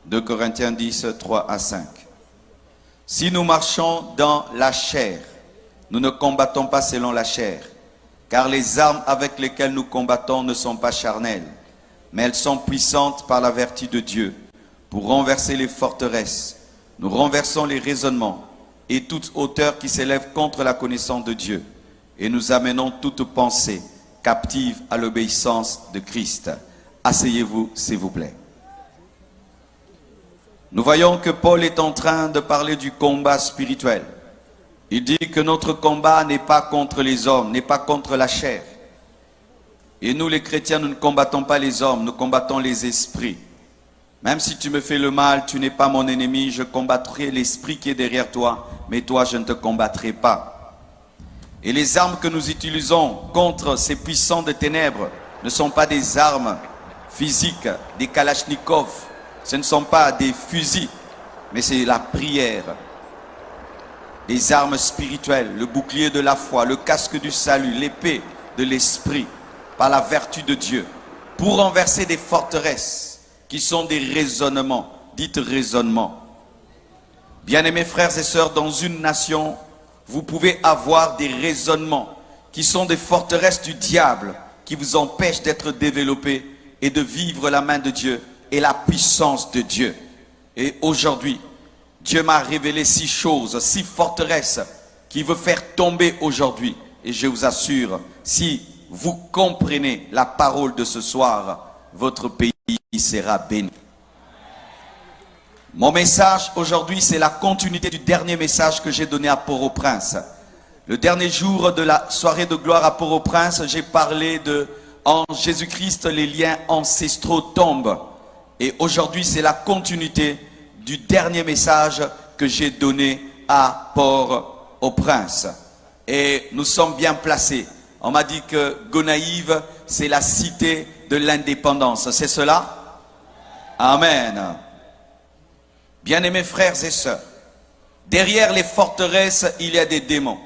2 Corinthiens 10, 3 à 5. Si nous marchons dans la chair, nous ne combattons pas selon la chair, car les armes avec lesquelles nous combattons ne sont pas charnelles, mais elles sont puissantes par la vertu de Dieu, pour renverser les forteresses. Nous renversons les raisonnements et toute hauteur qui s'élève contre la connaissance de Dieu, et nous amenons toute pensée captive à l'obéissance de Christ. Asseyez-vous, s'il vous plaît. Nous voyons que Paul est en train de parler du combat spirituel. Il dit que notre combat n'est pas contre les hommes, n'est pas contre la chair. Et nous les chrétiens, nous ne combattons pas les hommes, nous combattons les esprits. Même si tu me fais le mal, tu n'es pas mon ennemi, je combattrai l'esprit qui est derrière toi, mais toi je ne te combattrai pas. Et les armes que nous utilisons contre ces puissants de ténèbres ne sont pas des armes physiques, des kalachnikovs, ce ne sont pas des fusils, mais c'est la prière. Des armes spirituelles, le bouclier de la foi, le casque du salut, l'épée de l'esprit, par la vertu de Dieu, pour renverser des forteresses qui sont des raisonnements, dites raisonnements. Bien-aimés frères et sœurs, dans une nation, vous pouvez avoir des raisonnements qui sont des forteresses du diable qui vous empêchent d'être développés et de vivre la main de Dieu et la puissance de Dieu. Et aujourd'hui, Dieu m'a révélé 6 choses, 6 forteresses qui veut faire tomber aujourd'hui. Et je vous assure, si vous comprenez la parole de ce soir, votre pays sera béni. Mon message aujourd'hui, c'est la continuité du dernier message que j'ai donné à Port-au-Prince. Le dernier jour de la soirée de gloire à Port-au-Prince, j'ai parlé de en Jésus-Christ, les liens ancestraux tombent. Et aujourd'hui, c'est la continuité du dernier message que j'ai donné à Port-au-Prince. Et nous sommes bien placés. On m'a dit que Gonaïves, c'est la cité de l'indépendance. C'est cela? Amen. Bien-aimés frères et sœurs, derrière les forteresses, il y a des démons.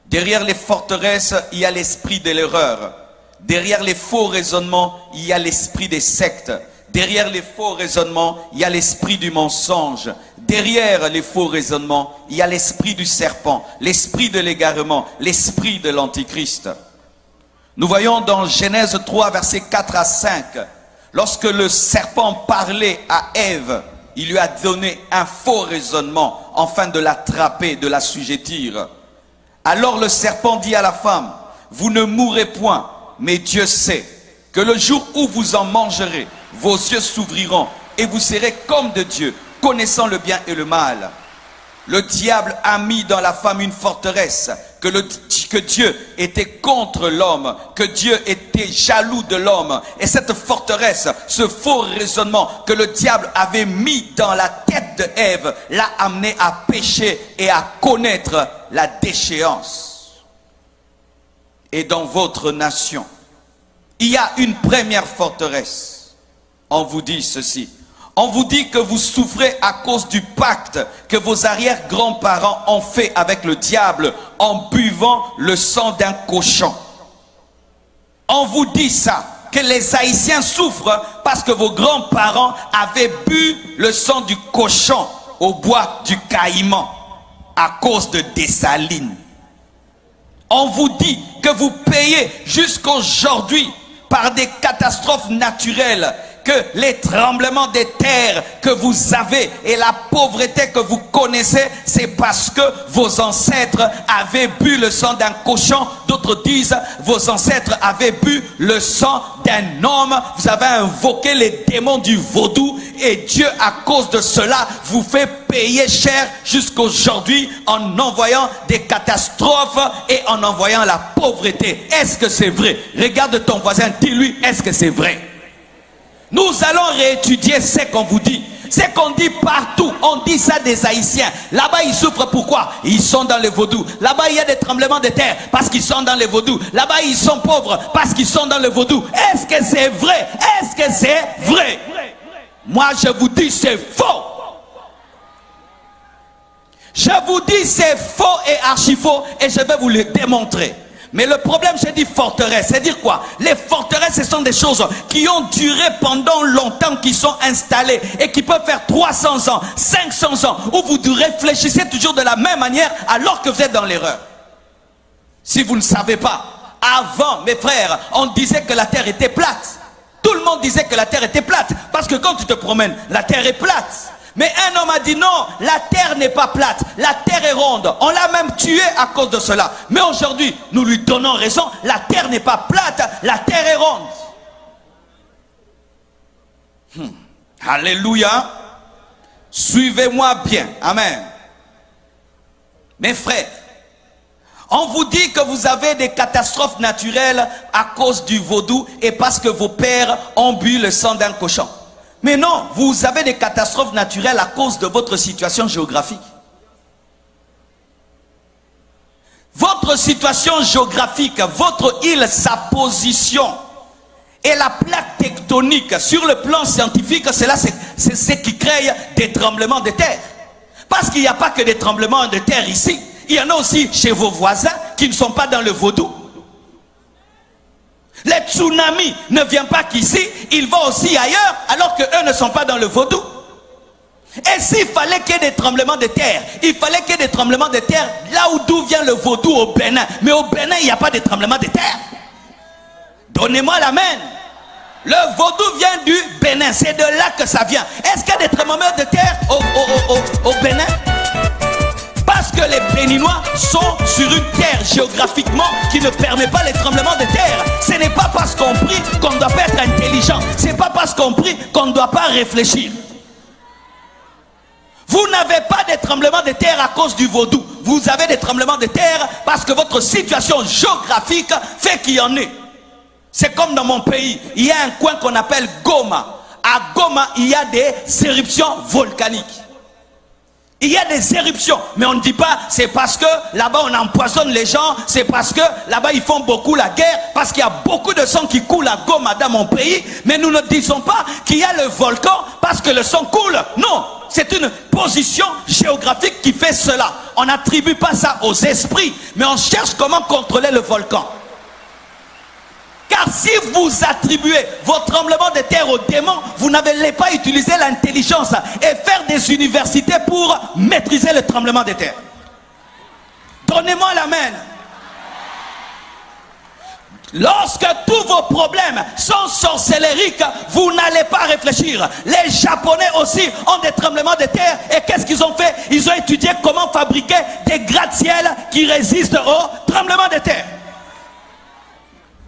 Derrière les forteresses, il y a l'esprit de l'erreur. Derrière les faux raisonnements, il y a l'esprit des sectes. Derrière les faux raisonnements, il y a l'esprit du mensonge. Derrière les faux raisonnements, il y a l'esprit du serpent, l'esprit de l'égarement, l'esprit de l'antichrist. Nous voyons dans Genèse 3, versets 4 à 5, lorsque le serpent parlait à Ève, il lui a donné un faux raisonnement, afin de l'attraper, de l'assujettir. Alors le serpent dit à la femme, vous ne mourrez point, mais Dieu sait que le jour où vous en mangerez, vos yeux s'ouvriront et vous serez comme de Dieu, connaissant le bien et le mal. Le diable a mis dans la femme une forteresse, que Dieu était contre l'homme, que Dieu était jaloux de l'homme. Et cette forteresse, ce faux raisonnement que le diable avait mis dans la tête de Ève, l'a amené à pécher et à connaître la déchéance. Et dans votre nation, il y a une première forteresse. On vous dit ceci. On vous dit que vous souffrez à cause du pacte que vos arrière-grands-parents ont fait avec le diable en buvant le sang d'un cochon. On vous dit ça, que les Haïtiens souffrent parce que vos grands-parents avaient bu le sang du cochon au bois du Caïman à cause de Dessalines. On vous dit que vous payez jusqu'aujourd'hui par des catastrophes naturelles, que les tremblements des terres que vous avez et la pauvreté que vous connaissez, c'est parce que vos ancêtres avaient bu le sang d'un cochon. D'autres disent, vos ancêtres avaient bu le sang d'un homme. Vous avez invoqué les démons du vaudou et Dieu, à cause de cela, vous fait payer cher jusqu'aujourd'hui en envoyant des catastrophes et en envoyant la pauvreté. Est-ce que c'est vrai? Regarde ton voisin, dis-lui, est-ce que c'est vrai? Nous allons réétudier ce qu'on vous dit. Ce qu'on dit partout, on dit ça des Haïtiens. Là-bas, ils souffrent pourquoi? Ils sont dans les vaudous. Là-bas, il y a des tremblements de terre parce qu'ils sont dans les vaudous. Là-bas, ils sont pauvres parce qu'ils sont dans les vaudous. Est-ce que c'est vrai? Est-ce que c'est vrai? Moi, je vous dis, c'est faux. Je vous dis, c'est faux et archi faux et je vais vous le démontrer. Mais le problème, j'ai dit forteresse. C'est dire quoi? Les forteresses, ce sont des choses qui ont duré pendant longtemps, qui sont installées et qui peuvent faire 300 ans, 500 ans, où vous réfléchissez toujours de la même manière alors que vous êtes dans l'erreur. Si vous ne savez pas, avant, mes frères, on disait que la terre était plate. Tout le monde disait que la terre était plate. Parce que quand tu te promènes, la terre est plate. Mais un homme a dit non, la terre n'est pas plate, la terre est ronde. On l'a même tué à cause de cela. Mais aujourd'hui, nous lui donnons raison, la terre n'est pas plate, la terre est ronde. Alléluia. Suivez-moi bien. Amen. Mes frères, on vous dit que vous avez des catastrophes naturelles à cause du vaudou et parce que vos pères ont bu le sang d'un cochon. Mais non, vous avez des catastrophes naturelles à cause de votre situation géographique. Votre situation géographique, votre île, sa position et la plaque tectonique sur le plan scientifique, c'est ce qui crée des tremblements de terre. Parce qu'il n'y a pas que des tremblements de terre ici. Il y en a aussi chez vos voisins qui ne sont pas dans le vaudou. Les tsunamis ne viennent pas qu'ici, ils vont aussi ailleurs, alors qu'eux ne sont pas dans le vaudou. Et s'il fallait qu'il y ait des tremblements de terre, il fallait qu'il y ait des tremblements de terre là d'où vient le vaudou au Bénin. Mais au Bénin, il n'y a pas de tremblements de terre. Donnez-moi l'amen. Le vaudou vient du Bénin, c'est de là que ça vient. Est-ce qu'il y a des tremblements de terre au Bénin? Parce que les Béninois sont sur une terre géographiquement qui ne permet pas les tremblements de terre. Ce n'est pas parce qu'on prie qu'on ne doit pas être intelligent. Ce n'est pas parce qu'on prie qu'on ne doit pas réfléchir. Vous n'avez pas de tremblements de terre à cause du vaudou. Vous avez des tremblements de terre parce que votre situation géographique fait qu'il y en ait. C'est comme dans mon pays, il y a un coin qu'on appelle Goma. À Goma, il y a des éruptions volcaniques. Il y a des éruptions, mais on ne dit pas c'est parce que là-bas on empoisonne les gens, c'est parce que là-bas ils font beaucoup la guerre, parce qu'il y a beaucoup de sang qui coule à Goma dans mon pays, mais nous ne disons pas qu'il y a le volcan parce que le sang coule. Non, c'est une position géographique qui fait cela. On n'attribue pas ça aux esprits, mais on cherche comment contrôler le volcan. Car si vous attribuez vos tremblements de terre aux démons, vous n'allez pas utiliser l'intelligence et faire des universités pour maîtriser le tremblement de terre. Donnez-moi l'amen. Lorsque tous vos problèmes sont sorcellériques, vous n'allez pas réfléchir. Les Japonais aussi ont des tremblements de terre. Et qu'est-ce qu'ils ont fait? Ils ont étudié comment fabriquer des gratte-ciel qui résistent aux tremblements de terre.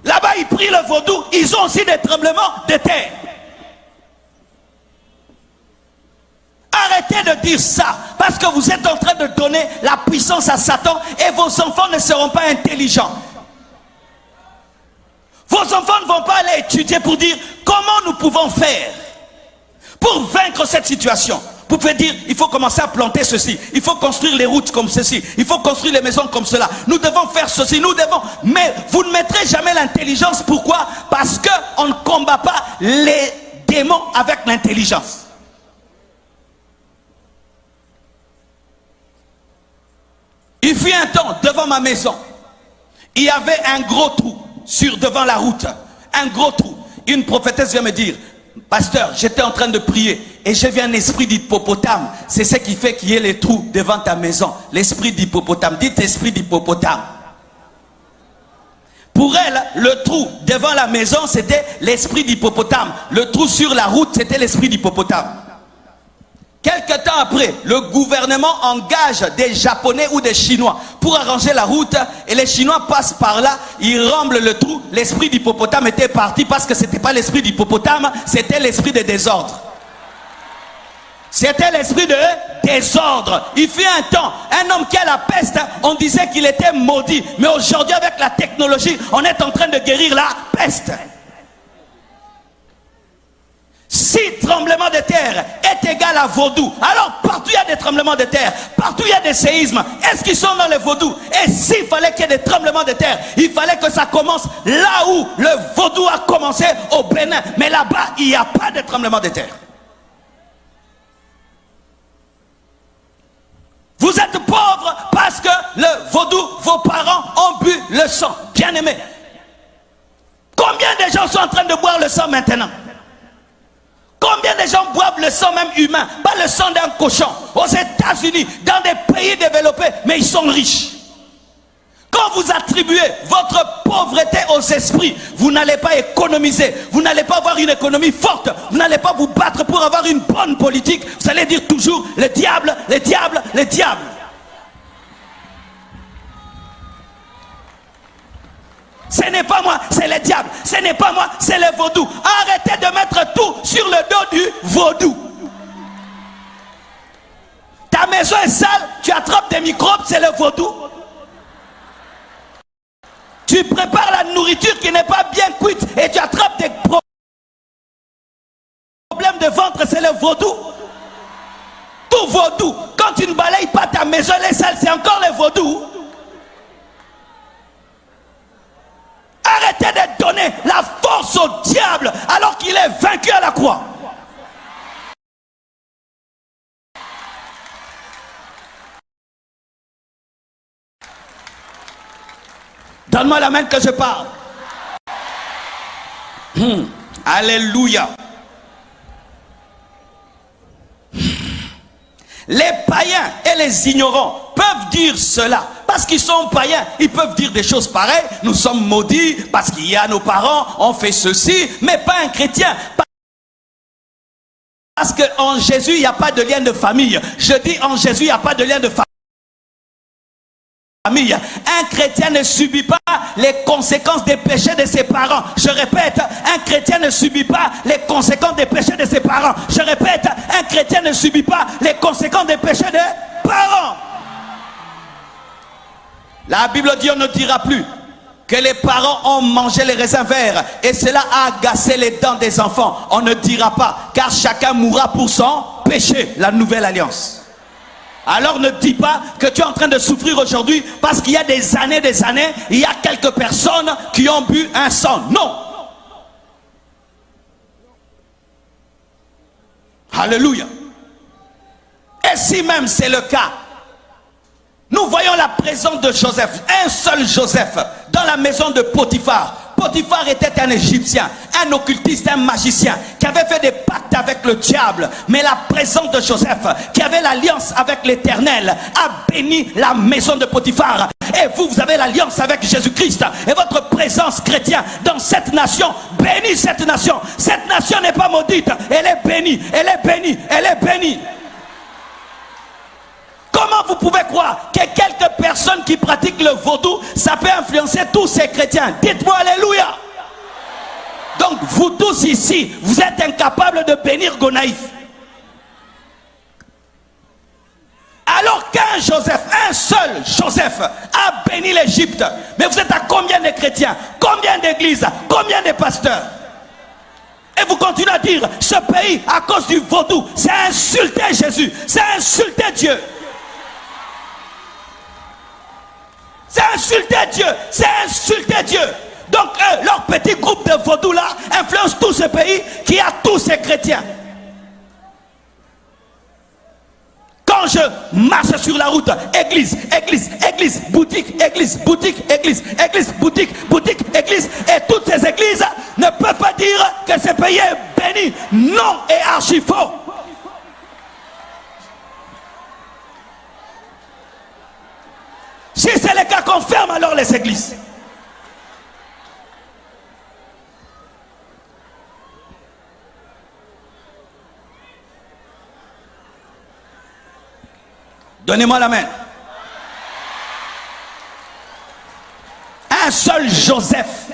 Là-bas, ils prient le vaudou, ils ont aussi des tremblements de terre. Arrêtez de dire ça, parce que vous êtes en train de donner la puissance à Satan et vos enfants ne seront pas intelligents. Vos enfants ne vont pas aller étudier pour dire comment nous pouvons faire pour vaincre cette situation. Vous pouvez dire, il faut commencer à planter ceci, il faut construire les routes comme ceci, il faut construire les maisons comme cela, nous devons faire ceci, nous devons... Mais vous ne mettrez jamais l'intelligence. Pourquoi? Parce qu'on ne combat pas les démons avec l'intelligence. Il fut un temps, devant ma maison, il y avait un gros trou devant la route, un gros trou. Une prophétesse vient me dire, pasteur, j'étais en train de prier et j'ai vu un esprit d'hippopotame. C'est ce qui fait qu'il y ait les trous devant ta maison. L'esprit d'hippopotame. Dites esprit d'hippopotame. Pour elle, le trou devant la maison, c'était l'esprit d'hippopotame. Le trou sur la route, c'était l'esprit d'hippopotame. Quelque temps après, le gouvernement engage des Japonais ou des Chinois pour arranger la route et les Chinois passent par là, ils remblent le trou. L'esprit d'hippopotame était parti parce que ce n'était pas l'esprit d'hippopotame, c'était l'esprit de désordre. C'était l'esprit de désordre. Il fut un temps, un homme qui a la peste, on disait qu'il était maudit. Mais aujourd'hui, avec la technologie, on est en train de guérir la peste. Si tremblement de terre est égal à vaudou, alors partout il y a des tremblements de terre, partout il y a des séismes. Est-ce qu'ils sont dans le vaudou? Et s'il fallait qu'il y ait des tremblements de terre, il fallait que ça commence là où le vaudou a commencé, au Bénin. Mais là-bas, il n'y a pas de tremblement de terre. Vous êtes pauvres parce que le vaudou, vos parents ont bu bu le sang. Bien aimé. Combien de gens sont en train de boire le sang maintenant? Combien de gens boivent le sang même humain, pas le sang d'un cochon? Aux États-Unis, dans des pays développés, mais ils sont riches. Quand vous attribuez votre pauvreté aux esprits, vous n'allez pas économiser, vous n'allez pas avoir une économie forte, vous n'allez pas vous battre pour avoir une bonne politique. Vous allez dire toujours le diable, le diable, le diable. Ce n'est pas moi, c'est le diable. Ce n'est pas moi, c'est le vaudou. Arrêtez de mettre tout sur le dos du vaudou. Ta maison est sale, tu attrapes des microbes, c'est le vaudou. Tu prépares la nourriture qui n'est pas bien cuite et tu attrapes des problèmes de ventre, c'est le vaudou. Tout vaudou. Quand tu ne balayes pas ta maison, elle est sale, c'est encore le vaudou. Arrêtez de donner la force au diable alors qu'il est vaincu à la croix. Donne-moi la main que je parle. Alléluia. Les païens et les ignorants peuvent dire cela. Parce qu'ils sont païens, ils peuvent dire des choses pareilles. Nous sommes maudits parce qu'il y a nos parents, on fait ceci, mais pas un chrétien. Parce qu'en Jésus, il n'y a pas de lien de famille. Je dis en Jésus, il n'y a pas de lien de famille. Un chrétien ne subit pas les conséquences des péchés de ses parents. Je répète, un chrétien ne subit pas les conséquences des péchés de ses parents. Je répète, un chrétien ne subit pas les conséquences des péchés des parents. La Bible dit, on ne dira plus que les parents ont mangé les raisins verts et cela a agacé les dents des enfants. On ne dira pas, car chacun mourra pour son péché. La nouvelle alliance. Alors ne dis pas que tu es en train de souffrir aujourd'hui parce qu'il y a des années, il y a quelques personnes qui ont bu un sang. Non. Alléluia. Et si même c'est le cas, nous voyons la présence de Joseph, un seul Joseph, dans la maison de Potiphar. Potiphar était un Égyptien, un occultiste, un magicien, qui avait fait des pactes avec le diable. Mais la présence de Joseph, qui avait l'alliance avec l'Éternel, a béni la maison de Potiphar. Et vous, vous avez l'alliance avec Jésus-Christ. Et votre présence chrétienne dans cette nation bénit cette nation. Cette nation n'est pas maudite, elle est bénie, elle est bénie, elle est bénie. Comment vous pouvez croire que quelques personnes qui pratiquent le vaudou, ça peut influencer tous ces chrétiens? Dites-moi alléluia. Donc vous tous ici, vous êtes incapables de bénir Gonaïf. Alors qu'un Joseph, un seul Joseph a béni l'Égypte. Mais vous êtes à combien de chrétiens? Combien d'églises? Combien de pasteurs? Et vous continuez à dire, ce pays, à cause du vaudou, c'est insulter Jésus, c'est insulter Dieu. C'est insulter Dieu, c'est insulter Dieu. Donc eux, leur petit groupe de vaudous là influence tout ce pays qui a tous ces chrétiens. Quand je marche sur la route, église, église, église, boutique, église, boutique, église, église, boutique, boutique, église, et toutes ces églises ne peuvent pas dire que ce pays est béni. Non, et archi faux. Si c'est le cas, qu'on ferme alors les églises. Donnez-moi la main. Un seul Joseph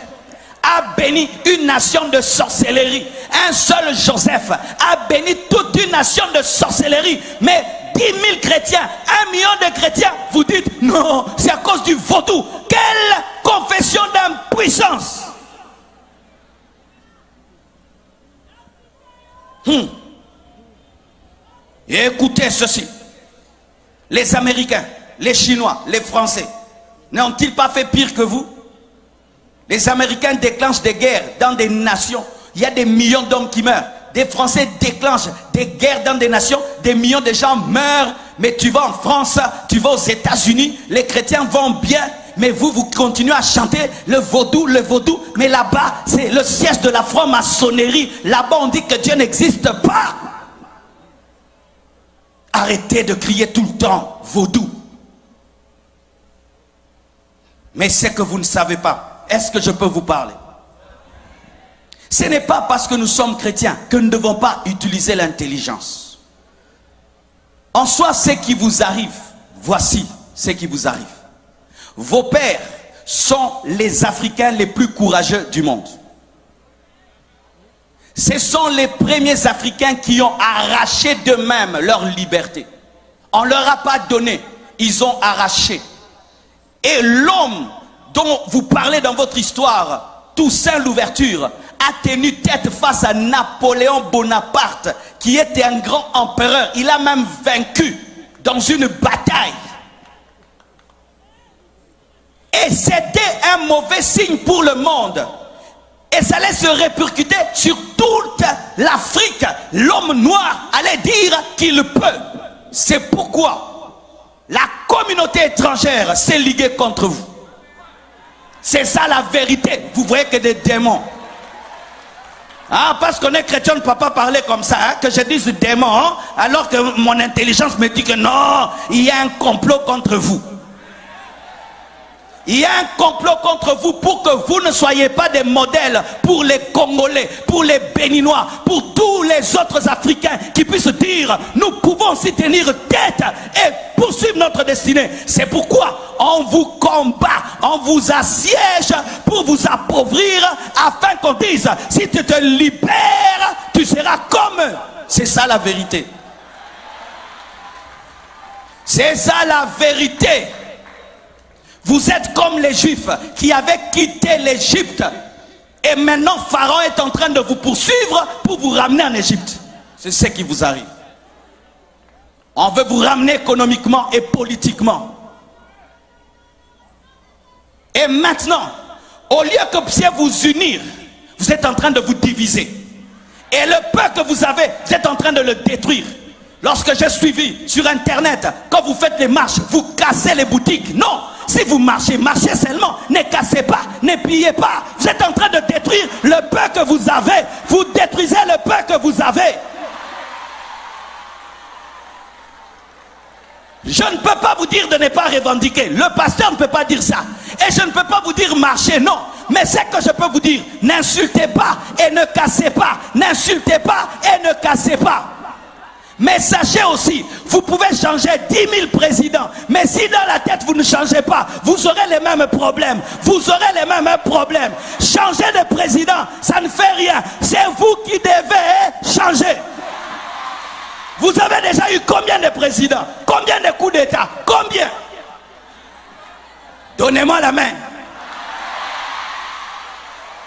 a béni une nation de sorcellerie. Un seul Joseph a béni toute une nation de sorcellerie. Mais 10 000 chrétiens, 1 million de chrétiens, vous dites non, c'est à cause du vaudou. Quelle confession d'impuissance! Et écoutez ceci. Les Américains, les Chinois, les Français, n'ont-ils pas fait pire que vous? Les Américains déclenchent des guerres dans des nations. Il y a des millions d'hommes qui meurent. Des Français déclenchent des guerres dans des nations. Des millions de gens meurent. Mais tu vas en France, tu vas aux États-Unis, les chrétiens vont bien. mais vous continuez à chanter le vaudou, mais là-bas, c'est le siège de la franc-maçonnerie. Là-bas, on dit que Dieu n'existe pas. Arrêtez de crier tout le temps vaudou. Mais c'est que vous ne savez pas. Est-ce que je peux vous parler? Ce n'est pas parce que nous sommes chrétiens que nous ne devons pas utiliser l'intelligence. En soi, ce qui vous arrive, voici ce qui vous arrive. Vos pères sont les Africains les plus courageux du monde. Ce sont les premiers Africains qui ont arraché d'eux-mêmes leur liberté. On ne leur a pas donné, ils ont arraché. Et l'homme dont vous parlez dans votre histoire, Toussaint Louverture, a tenu tête face à Napoléon Bonaparte, qui était un grand empereur. Il a même vaincu dans une bataille. Et c'était un mauvais signe pour le monde. Et ça allait se répercuter sur toute l'Afrique. L'homme noir allait dire qu'il peut. C'est pourquoi la communauté étrangère s'est liguée contre vous. C'est ça la vérité. Vous voyez que des démons. Ah, parce qu'on est chrétien, ne peut pas parler comme ça, hein, que je dise démon, hein, alors que mon intelligence me dit que non, il y a un complot contre vous. Il y a un complot contre vous pour que vous ne soyez pas des modèles pour les Congolais, pour les Béninois, pour tous les autres Africains qui puissent dire nous pouvons s'y tenir tête et poursuivre notre destinée. C'est pourquoi on vous combat, on vous assiège pour vous appauvrir afin qu'on dise si tu te libères, tu seras comme eux. C'est ça la vérité. C'est ça la vérité. Vous êtes comme les Juifs qui avaient quitté l'Égypte. Et maintenant, Pharaon est en train de vous poursuivre pour vous ramener en Égypte. C'est ce qui vous arrive. On veut vous ramener économiquement et politiquement. Et maintenant, au lieu que vous puissiez vous unir, vous êtes en train de vous diviser. Et le peu que vous avez, vous êtes en train de le détruire. Lorsque j'ai suivi sur Internet, quand vous faites les marches, vous cassez les boutiques. Non! Si vous marchez, marchez seulement. Ne cassez pas, ne pillez pas. Vous êtes en train de détruire le peu que vous avez. Vous détruisez le peu que vous avez. Je ne peux pas vous dire de ne pas revendiquer. Le pasteur ne peut pas dire ça. Et je ne peux pas vous dire marcher, non. Mais c'est que je peux vous dire, n'insultez pas et ne cassez pas. N'insultez pas et ne cassez pas. Mais sachez aussi, vous pouvez changer 10 000 présidents. Mais si dans la tête vous ne changez pas, vous aurez les mêmes problèmes. Vous aurez les mêmes problèmes. Changer de président, ça ne fait rien. C'est vous qui devez changer. Vous avez déjà eu combien de présidents? Combien de coups d'État? Combien? Donnez-moi la main.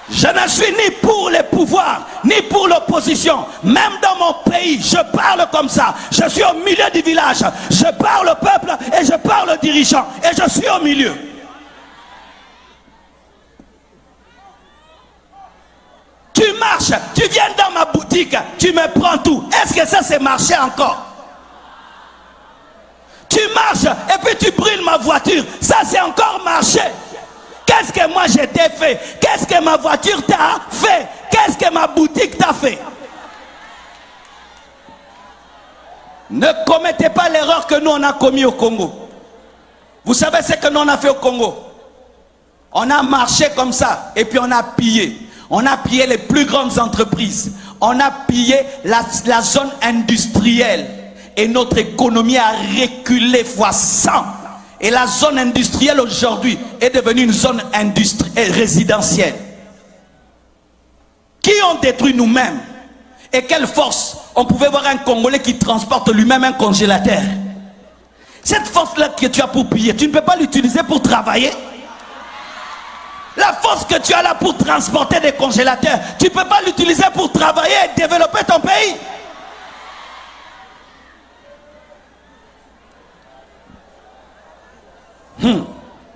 Je ne suis ni pour les pouvoirs, ni pour l'opposition. Même dans mon pays, je parle comme ça. Je suis au milieu du village. Je parle au peuple et je parle aux dirigeants. Et je suis au milieu. Tu marches, tu viens dans ma boutique, tu me prends tout. Est-ce que ça c'est marcher encore? Tu marches et puis tu brûles ma voiture. Ça c'est encore marcher. Qu'est-ce que moi j'ai fait? Qu'est-ce que ma voiture t'a fait? Qu'est-ce que ma boutique t'a fait? Ne commettez pas l'erreur que nous on a commis au Congo. Vous savez ce que nous on a fait au Congo? On a marché comme ça et puis on a pillé. On a pillé les plus grandes entreprises. On a pillé la zone industrielle. Et notre économie a reculé fois 100. Et la zone industrielle aujourd'hui est devenue une zone résidentielle. Qui ont détruit nous-mêmes? Et quelle force? On pouvait voir un Congolais qui transporte lui-même un congélateur. Cette force-là que tu as pour piller, tu ne peux pas l'utiliser pour travailler. La force que tu as là pour transporter des congélateurs, tu ne peux pas l'utiliser pour travailler et développer ton pays.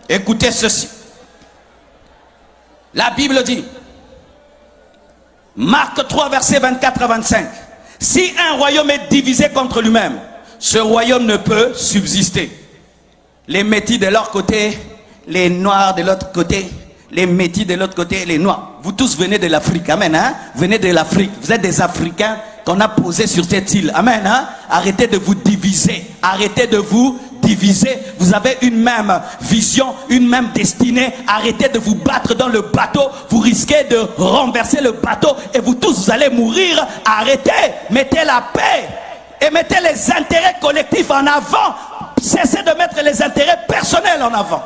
Écoutez ceci. La Bible dit, Marc 3, verset 24 à 25. Si un royaume est divisé contre lui-même, ce royaume ne peut subsister. Les Métis de leur côté, les Noirs de l'autre côté, les Métis de l'autre côté, les Noirs. Vous tous venez de l'Afrique, amen, hein? Venez de l'Afrique. Vous êtes des Africains qu'on a posés sur cette île, amen, hein? Arrêtez de vous diviser, arrêtez de vous diviser. Vous avez une même vision, une même destinée. Arrêtez de vous battre dans le bateau. Vous risquez de renverser le bateau et vous tous, vous allez mourir. Arrêtez, mettez la paix et mettez les intérêts collectifs en avant. Cessez de mettre les intérêts personnels en avant.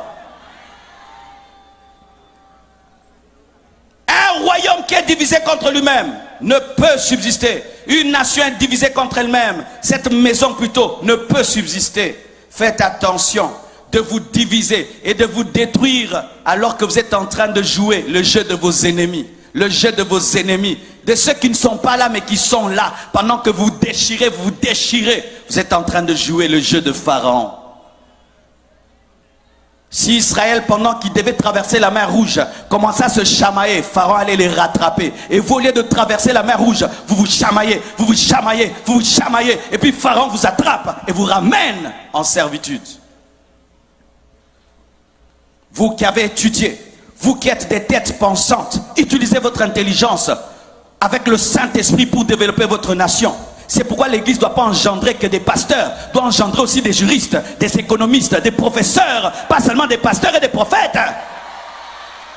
Un royaume qui est divisé contre lui-même ne peut subsister. Une nation divisée contre elle-même, cette maison plutôt, ne peut subsister. Faites attention de vous diviser et de vous détruire alors que vous êtes en train de jouer le jeu de vos ennemis. Le jeu de vos ennemis, de ceux qui ne sont pas là mais qui sont là. Pendant que vous déchirez, vous êtes en train de jouer le jeu de Pharaon. Si Israël, pendant qu'il devait traverser la mer Rouge, commençait à se chamailler, Pharaon allait les rattraper. Et vous, au lieu de traverser la mer Rouge, vous vous chamaillez, vous vous chamaillez, vous vous chamaillez. Et puis Pharaon vous attrape et vous ramène en servitude. Vous qui avez étudié, vous qui êtes des têtes pensantes, utilisez votre intelligence avec le Saint-Esprit pour développer votre nation. C'est pourquoi l'Église ne doit pas engendrer que des pasteurs, doit engendrer aussi des juristes, des économistes, des professeurs, pas seulement des pasteurs et des prophètes.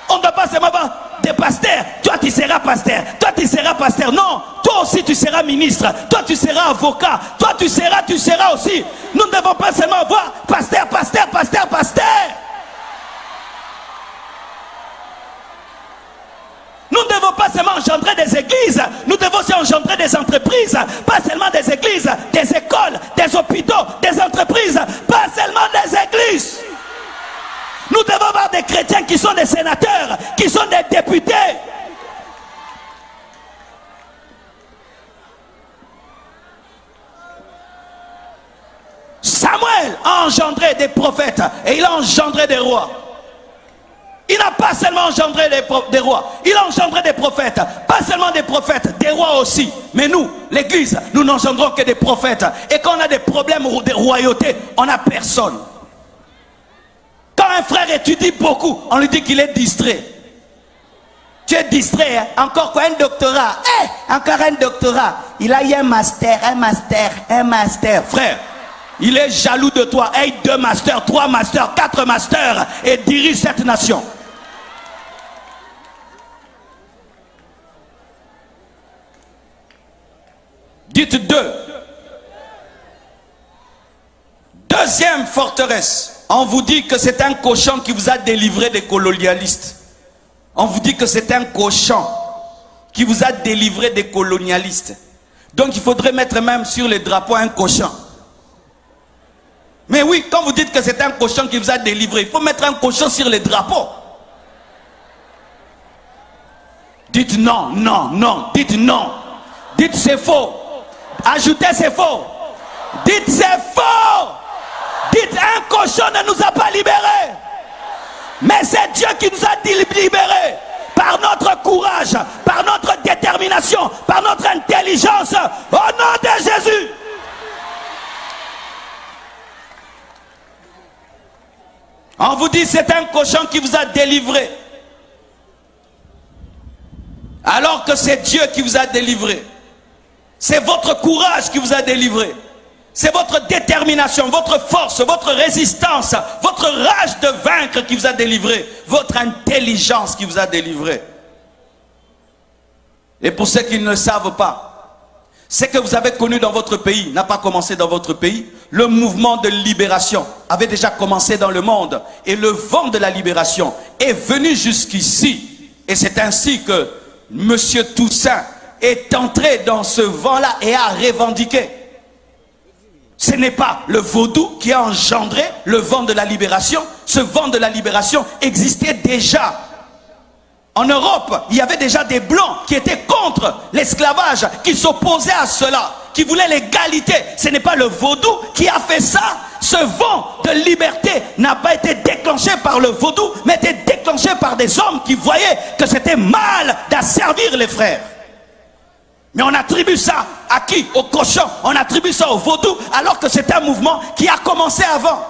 On ne doit pas seulement avoir des pasteurs. Toi tu seras pasteur, toi tu seras pasteur. Non, toi aussi tu seras ministre, toi tu seras avocat, toi tu seras aussi. Nous ne devons pas seulement avoir pasteur, pasteur, pasteur, pasteur. Nous ne devons pas seulement engendrer des églises, nous devons aussi engendrer des entreprises, pas seulement des églises, des écoles, des hôpitaux, des entreprises, pas seulement des églises. Nous devons avoir des chrétiens qui sont des sénateurs, qui sont des députés. Samuel a engendré des prophètes et il a engendré des rois. Il n'a pas seulement engendré des rois, il a engendré des prophètes. Pas seulement des prophètes, des rois aussi. Mais nous, l'église, nous n'engendrons que des prophètes. Et quand on a des problèmes de royauté, on n'a personne. Quand un frère étudie beaucoup, on lui dit qu'il est distrait. Tu es distrait, hein? Encore quoi, un doctorat? Encore un doctorat. Il a eu un master. Frère, il est jaloux de toi. 2 masters, 3 masters, 4 masters et dirige cette nation. Dites 2. Deuxième forteresse. On vous dit que c'est un cochon qui vous a délivré des colonialistes. On vous dit que c'est un cochon qui vous a délivré des colonialistes. Donc il faudrait mettre même sur les drapeaux un cochon. Mais oui, quand vous dites que c'est un cochon qui vous a délivré, il faut mettre un cochon sur les drapeaux. Dites non, non, non, dites non. Dites c'est faux. Ajoutez c'est faux. Dites c'est faux. Dites un cochon ne nous a pas libérés. Mais c'est Dieu qui nous a libérés. Par notre courage, par notre détermination, par notre intelligence. Au nom de Jésus. On vous dit c'est un cochon qui vous a délivré. Alors que c'est Dieu qui vous a délivré. C'est votre courage qui vous a délivré. C'est votre détermination, votre force, votre résistance, votre rage de vaincre qui vous a délivré. Votre intelligence qui vous a délivré. Et pour ceux qui ne le savent pas, ce que vous avez connu dans votre pays n'a pas commencé dans votre pays. Le mouvement de libération avait déjà commencé dans le monde. Et le vent de la libération est venu jusqu'ici. Et c'est ainsi que M. Toussaint est entré dans ce vent-là et a revendiqué. Ce n'est pas le vaudou qui a engendré le vent de la libération. Ce vent de la libération existait déjà. En Europe, il y avait déjà des blancs qui étaient contre l'esclavage, qui s'opposaient à cela, qui voulaient l'égalité. Ce n'est pas le vaudou qui a fait ça. Ce vent de liberté n'a pas été déclenché par le vaudou, mais été déclenché par des hommes qui voyaient que c'était mal d'asservir les frères. Mais on attribue ça à qui? Au cochon. On attribue ça au vaudou, alors que c'est un mouvement qui a commencé avant.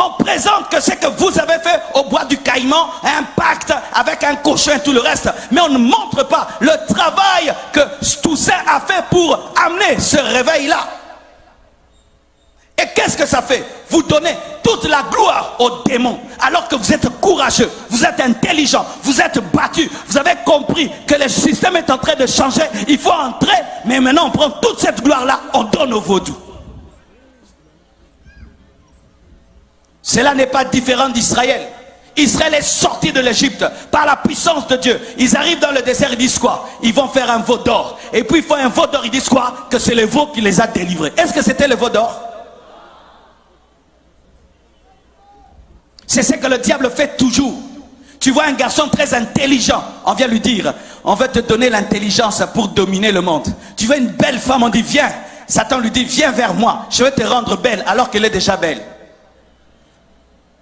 On présente que ce que vous avez fait au bois du Caïman, un pacte avec un cochon et tout le reste. Mais on ne montre pas le travail que Toussaint a fait pour amener ce réveil-là. Et qu'est-ce que ça fait? Vous donnez toute la gloire aux démons, alors que vous êtes courageux, vous êtes intelligent, vous êtes battu, vous avez compris que le système est en train de changer, il faut entrer, mais maintenant on prend toute cette gloire-là, on donne au vaudou. Cela n'est pas différent d'Israël. Israël est sorti de l'Égypte par la puissance de Dieu. Ils arrivent dans le désert, ils disent quoi? Ils vont faire un veau d'or. Et puis ils font un veau d'or, ils disent quoi? Que c'est le veau qui les a délivrés. Est-ce que c'était le veau d'or? C'est ce que le diable fait toujours. Tu vois un garçon très intelligent, on vient lui dire, on veut te donner l'intelligence pour dominer le monde. Tu vois une belle femme, on dit viens. Satan lui dit viens vers moi, je vais te rendre belle alors qu'elle est déjà belle.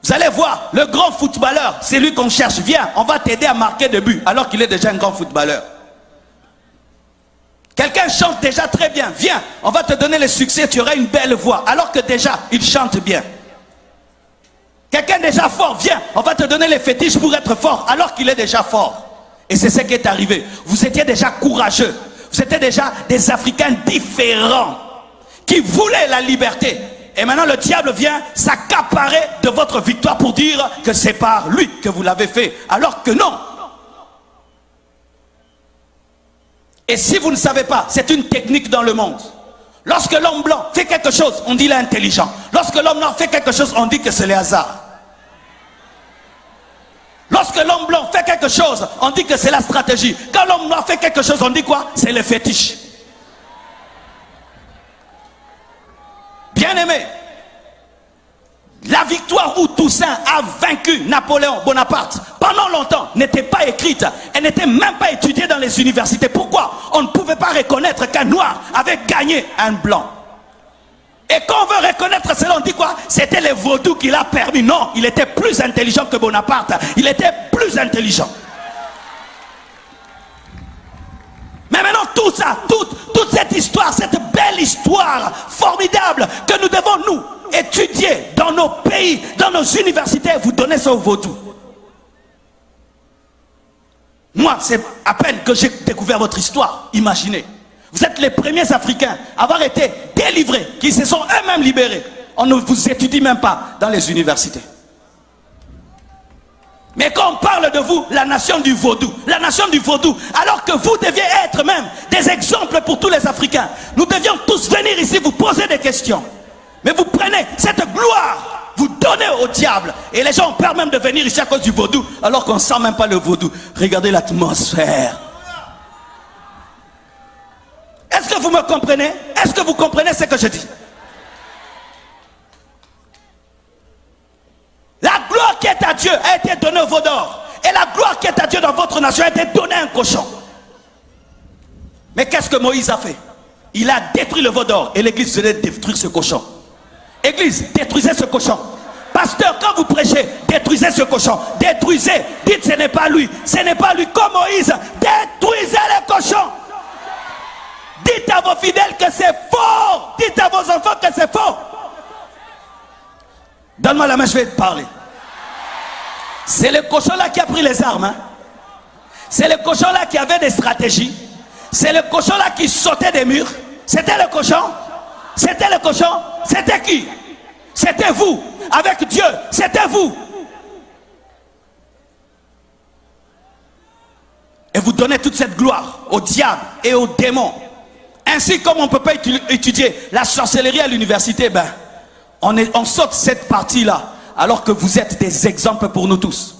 Vous allez voir, le grand footballeur, c'est lui qu'on cherche. Viens, on va t'aider à marquer des buts, alors qu'il est déjà un grand footballeur. Quelqu'un chante déjà très bien. Viens, on va te donner le succès, tu auras une belle voix, alors que déjà, il chante bien. Quelqu'un déjà fort, viens, on va te donner les fétiches pour être fort, alors qu'il est déjà fort. Et c'est ce qui est arrivé. Vous étiez déjà courageux. Vous étiez déjà des Africains différents, qui voulaient la liberté. Et maintenant le diable vient s'accaparer de votre victoire pour dire que c'est par lui que vous l'avez fait. Alors que non. Et si vous ne savez pas, c'est une technique dans le monde. Lorsque l'homme blanc fait quelque chose, on dit l'intelligent. Lorsque l'homme noir fait quelque chose, on dit que c'est le hasard. Lorsque l'homme blanc fait quelque chose, on dit que c'est la stratégie. Quand l'homme noir fait quelque chose, on dit quoi? C'est le fétiche. Bien-aimé, la victoire où Toussaint a vaincu Napoléon Bonaparte pendant longtemps n'était pas écrite, elle n'était même pas étudiée dans les universités. Pourquoi? On ne pouvait pas reconnaître qu'un noir avait gagné un blanc. Et quand on veut reconnaître cela, on dit quoi? C'était le vaudou qui l'a permis. Non, il était plus intelligent que Bonaparte, il était plus intelligent. Mais maintenant tout ça, toute cette histoire, cette belle histoire formidable que nous devons nous étudier dans nos pays, dans nos universités, vous donnez ça au vaudou. Moi, c'est à peine que j'ai découvert votre histoire. Imaginez, vous êtes les premiers Africains à avoir été délivrés, qui se sont eux-mêmes libérés. On ne vous étudie même pas dans les universités. Mais quand on parle de vous, la nation du vaudou, alors que vous deviez être même des exemples pour tous les Africains. Nous devions tous venir ici vous poser des questions. Mais vous prenez cette gloire, vous donnez au diable. Et les gens ont peur même de venir ici à cause du vaudou, alors qu'on ne sent même pas le vaudou. Regardez l'atmosphère. Est-ce que vous me comprenez? Est-ce que vous comprenez ce que je dis? La gloire qui est à Dieu a été donnée au veau d'or. Et la gloire qui est à Dieu dans votre nation a été donnée à un cochon. Mais qu'est-ce que Moïse a fait? Il a détruit le veau d'or. Et l'église venait détruire ce cochon. Église, détruisez ce cochon. Pasteur, quand vous prêchez, détruisez ce cochon. Détruisez. Dites ce n'est pas lui. Ce n'est pas lui. Comme Moïse, détruisez les cochons. Dites à vos fidèles que c'est faux. Dites à vos enfants que c'est faux. Donne-moi la main, je vais te parler. C'est le cochon là qui a pris les armes. Hein? C'est le cochon là qui avait des stratégies. C'est le cochon là qui sautait des murs. C'était le cochon. C'était le cochon. C'était qui? C'était vous. Avec Dieu, c'était vous. Et vous donnez toute cette gloire au diable et aux démons. Ainsi comme on ne peut pas étudier la sorcellerie à l'université, ben, on saute cette partie-là, alors que vous êtes des exemples pour nous tous.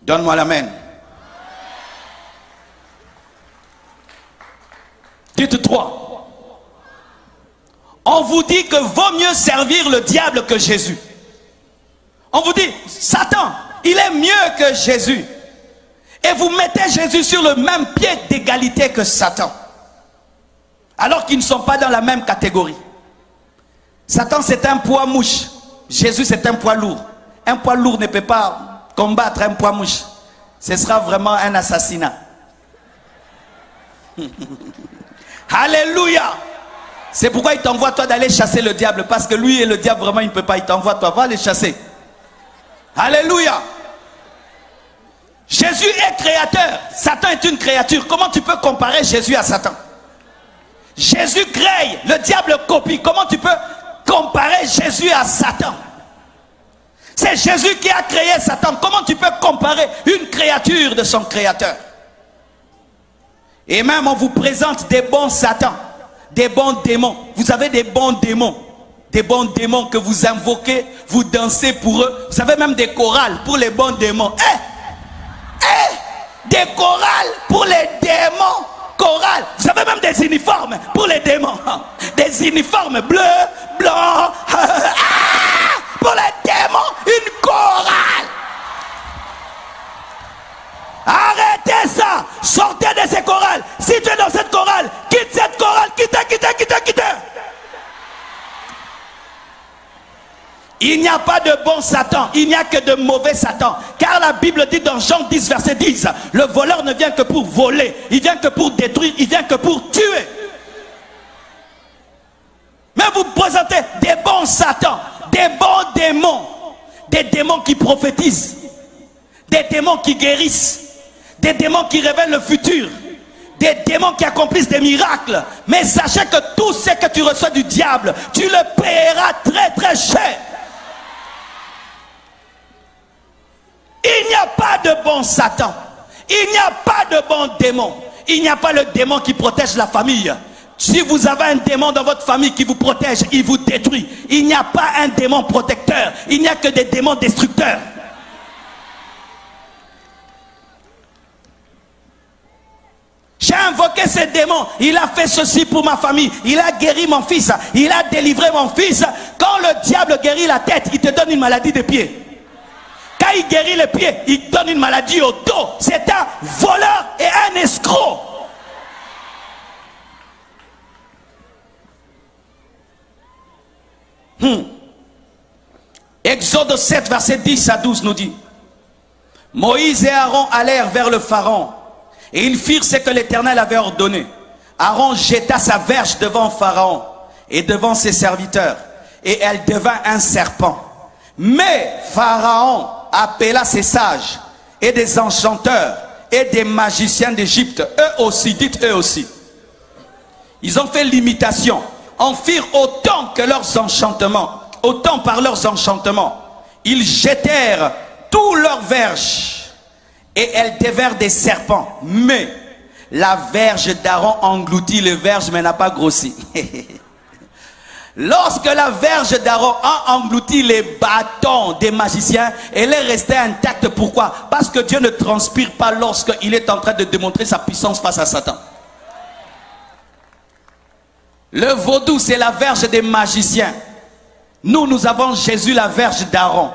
Donne-moi la main. Dites 3. On vous dit que vaut mieux servir le diable que Jésus. On vous dit, Satan, il est mieux que Jésus. Et vous mettez Jésus sur le même pied d'égalité que Satan. Alors qu'ils ne sont pas dans la même catégorie. Satan c'est un poids mouche. Jésus c'est un poids lourd. Un poids lourd ne peut pas combattre un poids mouche. Ce sera vraiment un assassinat. Alléluia. C'est pourquoi il t'envoie toi d'aller chasser le diable. Parce que lui et le diable, vraiment, il ne peut pas. Il t'envoie toi, va les chasser. Alléluia. Jésus est créateur. Satan est une créature. Comment tu peux comparer Jésus à Satan? Jésus crée, le diable copie. Comment tu peux comparer Jésus à Satan? C'est Jésus qui a créé Satan. Comment tu peux comparer une créature de son créateur? Et même on vous présente des bons Satans, des bons démons. Vous avez des bons démons. Des bons démons que vous invoquez, vous dansez pour eux. Vous avez même des chorales pour les bons démons. Des chorales pour les démons. Chorales. Vous avez même des uniformes pour les démons. Des uniformes bleus, blancs. Pour les démons, une chorale. Arrêtez ça. Sortez de ces chorales. Si tu es dans cette chorale, quitte cette chorale. Quittez. Il n'y a pas de bon Satan, il n'y a que de mauvais Satan. Car la Bible dit dans Jean 10, verset 10, le voleur ne vient que pour voler, il vient que pour détruire, il vient que pour tuer. Mais vous présentez des bons Satans, des bons démons, des démons qui prophétisent, des démons qui guérissent, des démons qui révèlent le futur, des démons qui accomplissent des miracles. Mais sachez que tout ce que tu reçois du diable, tu le paieras très très cher. Il n'y a pas de bon Satan. Il n'y a pas de bon démon. Il n'y a pas le démon qui protège la famille. Si vous avez un démon dans votre famille qui vous protège, il vous détruit. Il n'y a pas un démon protecteur. Il n'y a que des démons destructeurs. J'ai invoqué ce démon. Il a fait ceci pour ma famille. Il a guéri mon fils. Il a délivré mon fils. Quand le diable guérit la tête, il te donne une maladie des pieds. Quand il guérit les pieds, il donne une maladie au dos. C'est un voleur et un escroc. Exode 7, verset 10 à 12 nous dit: Moïse et Aaron allèrent vers le Pharaon, et ils firent ce que l'Éternel avait ordonné. Aaron jeta sa verge devant Pharaon et devant ses serviteurs, et elle devint un serpent. Mais Pharaon appela ses sages et des enchanteurs et des magiciens d'Égypte, eux aussi, dites eux aussi. Ils ont fait l'imitation, en firent autant que leurs enchantements, autant par leurs enchantements. Ils jetèrent tous leurs verges et elles devinrent des serpents. Mais la verge d'Aaron engloutit les verges mais n'a pas grossi. Lorsque la verge d'Aaron a englouti les bâtons des magiciens, elle est restée intacte. Pourquoi? Parce que Dieu ne transpire pas lorsqu'il est en train de démontrer sa puissance face à Satan. Le vaudou, c'est la verge des magiciens. Nous avons Jésus, la verge d'Aaron.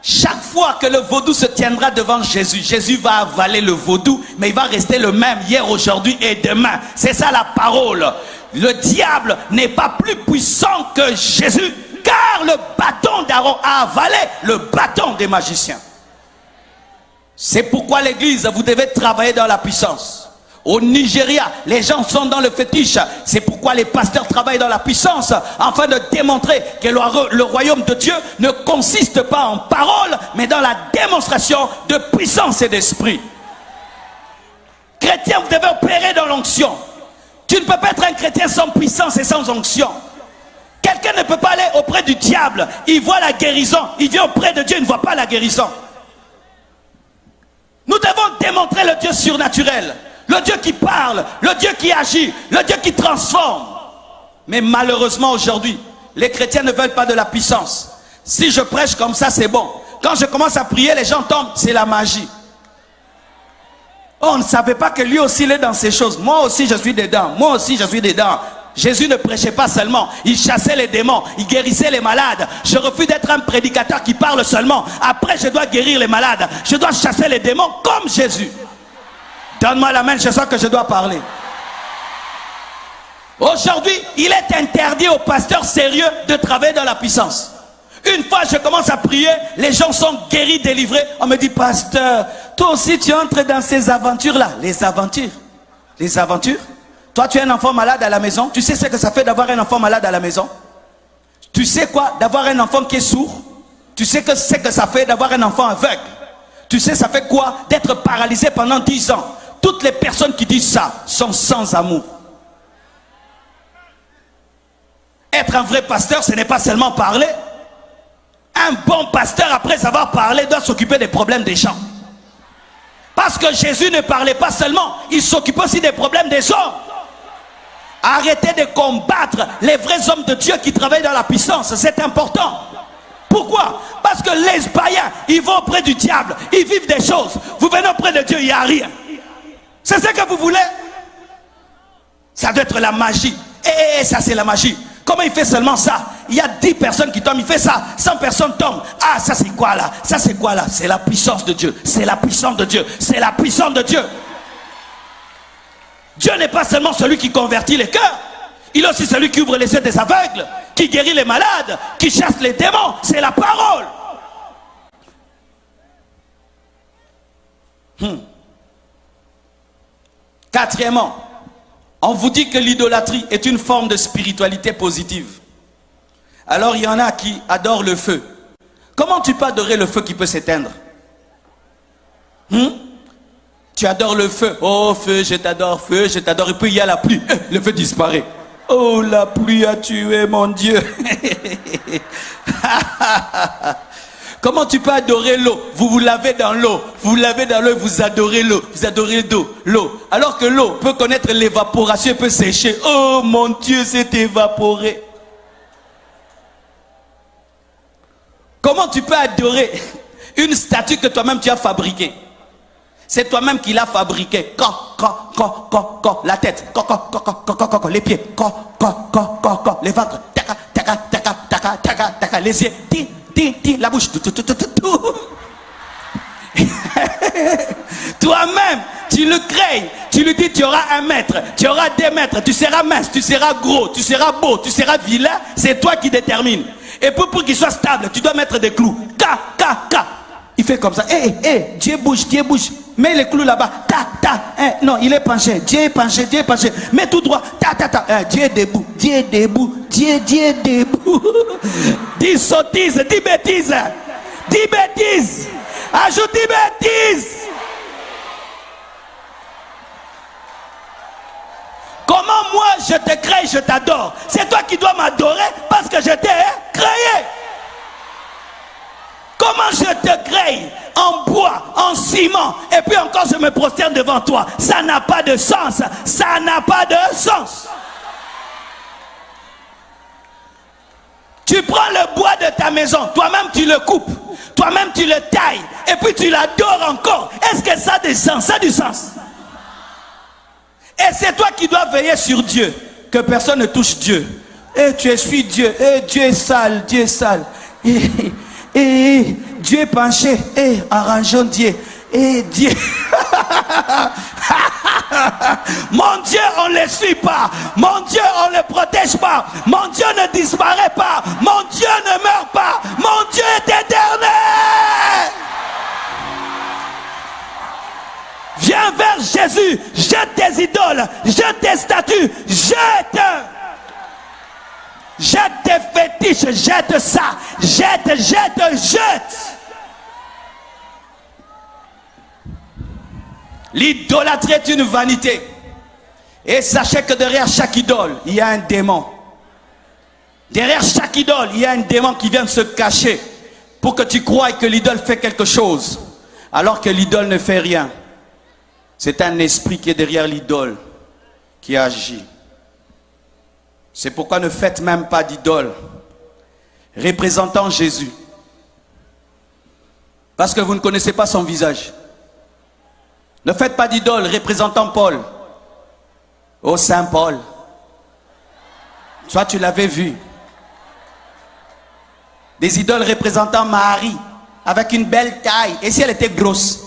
Chaque fois que le vaudou se tiendra devant Jésus, Jésus va avaler le vaudou, mais il va rester le même hier, aujourd'hui et demain. C'est ça la parole. Le diable n'est pas plus puissant que Jésus, car le bâton d'Aaron a avalé le bâton des magiciens. C'est pourquoi l'église, vous devez travailler dans la puissance. Au Nigeria, les gens sont dans le fétiche. C'est pourquoi les pasteurs travaillent dans la puissance, afin de démontrer que le royaume de Dieu ne consiste pas en parole, mais dans la démonstration de puissance et d'esprit. Chrétiens, vous devez opérer dans l'onction. Tu ne peux pas être un chrétien sans puissance et sans onction. Quelqu'un ne peut pas aller auprès du diable. Il voit la guérison. Il vient auprès de Dieu, il ne voit pas la guérison. Nous devons démontrer le Dieu surnaturel. Le Dieu qui parle, le Dieu qui agit, le Dieu qui transforme. Mais malheureusement aujourd'hui, les chrétiens ne veulent pas de la puissance. Si je prêche comme ça, c'est bon. Quand je commence à prier, les gens tombent, c'est la magie. On ne savait pas que lui aussi il est dans ces choses. Moi aussi je suis dedans. Moi aussi je suis dedans. Jésus ne prêchait pas seulement. Il chassait les démons. Il guérissait les malades. Je refuse d'être un prédicateur qui parle seulement. Après je dois guérir les malades. Je dois chasser les démons comme Jésus. Donne-moi la main, je sens que je dois parler. Aujourd'hui, il est interdit aux pasteurs sérieux de travailler dans la puissance. Une fois je commence à prier, les gens sont guéris, délivrés. On me dit, pasteur, toi aussi tu entres dans ces aventures-là. Les aventures? Les aventures? Toi, tu as un enfant malade à la maison. Tu sais ce que ça fait d'avoir un enfant malade à la maison? Tu sais quoi? D'avoir un enfant qui est sourd. Tu sais que c'est que ça fait d'avoir un enfant aveugle. Tu sais ça fait quoi? D'être paralysé pendant 10 ans. Toutes les personnes qui disent ça sont sans amour. Être un vrai pasteur, ce n'est pas seulement parler. Un bon pasteur, après avoir parlé, doit s'occuper des problèmes des gens. Parce que Jésus ne parlait pas seulement, il s'occupait aussi des problèmes des hommes. Arrêtez de combattre les vrais hommes de Dieu qui travaillent dans la puissance, c'est important. Pourquoi? Parce que les païens, ils vont auprès du diable, ils vivent des choses. Vous venez auprès de Dieu, il n'y a rien. C'est ce que vous voulez? Ça doit être la magie. Et ça c'est la magie. Comment il fait seulement ça? Il y a 10 personnes qui tombent, il fait ça, 100 personnes tombent. Ah, ça c'est quoi là? Ça c'est quoi là? C'est la puissance de Dieu. C'est la puissance de Dieu. C'est la puissance de Dieu. Dieu n'est pas seulement celui qui convertit les cœurs. Il est aussi celui qui ouvre les yeux des aveugles, qui guérit les malades, qui chasse les démons. C'est la parole. Quatrièmement, on vous dit que l'idolâtrie est une forme de spiritualité positive. Alors il y en a qui adorent le feu. Comment tu peux adorer le feu qui peut s'éteindre? Tu adores le feu. Oh feu, je t'adore, et puis il y a la pluie. Le feu disparaît. Oh, la pluie a tué mon Dieu. Comment tu peux adorer l'eau? Vous vous lavez dans l'eau. Vous vous lavez dans l'eau et vous adorez l'eau. Vous adorez l'eau. Alors que l'eau peut connaître l'évaporation et peut sécher. Oh mon Dieu, c'est évaporé. Comment tu peux adorer une statue que toi-même tu as fabriquée? C'est toi-même qui l'as fabriquée. La tête, les pieds, les ventres, les yeux, la bouche, toi-même, tu le crées, tu lui dis tu auras 1 mètre, tu auras 2 mètres, tu seras mince, tu seras gros, tu seras beau, tu seras vilain, c'est toi qui détermine. Et pour qu'il soit stable, tu dois mettre des clous. Il fait comme ça. Dieu bouge. Mets les clous là-bas. Non, il est penché. Dieu est penché. Mets tout droit. Dieu est debout. Dieu est debout. 10 sottises, 10 bêtises. 10 bêtises. Ajoute 10 bêtises. Comment moi je te crée, je t'adore? C'est toi qui dois m'adorer parce que je t'ai créé. Comment je te crée en bois, en ciment, et puis encore je me prosterne devant toi? Ça n'a pas de sens. Ça n'a pas de sens. Tu prends le bois de ta maison, toi-même tu le coupes, toi-même tu le tailles, et puis tu l'adores encore. Est-ce que ça a du sens? Ça a du sens. Et c'est toi qui dois veiller sur Dieu, que personne ne touche Dieu. Et tu essuies Dieu. Et Dieu est sale, Dieu est sale. Et Dieu est penché. Et arrangeons Dieu. Et Dieu. Mon Dieu, on ne le suit pas. Mon Dieu, on ne le protège pas. Mon Dieu ne disparaît pas. Mon Dieu ne meurt pas. Mon Dieu est éternel. Viens vers Jésus, jette tes idoles, jette tes statues, jette tes fétiches, jette ça, jette. L'idolâtrie est une vanité. Et sachez que derrière chaque idole, il y a un démon. Derrière chaque idole, il y a un démon qui vient de se cacher pour que tu croies que l'idole fait quelque chose, alors que l'idole ne fait rien. C'est un esprit qui est derrière l'idole, qui agit. C'est pourquoi ne faites même pas d'idole représentant Jésus. Parce que vous ne connaissez pas son visage. Ne faites pas d'idole représentant Paul. Oh Saint Paul. Soit tu l'avais vu. Des idoles représentant Marie, avec une belle taille. Et si elle était grosse?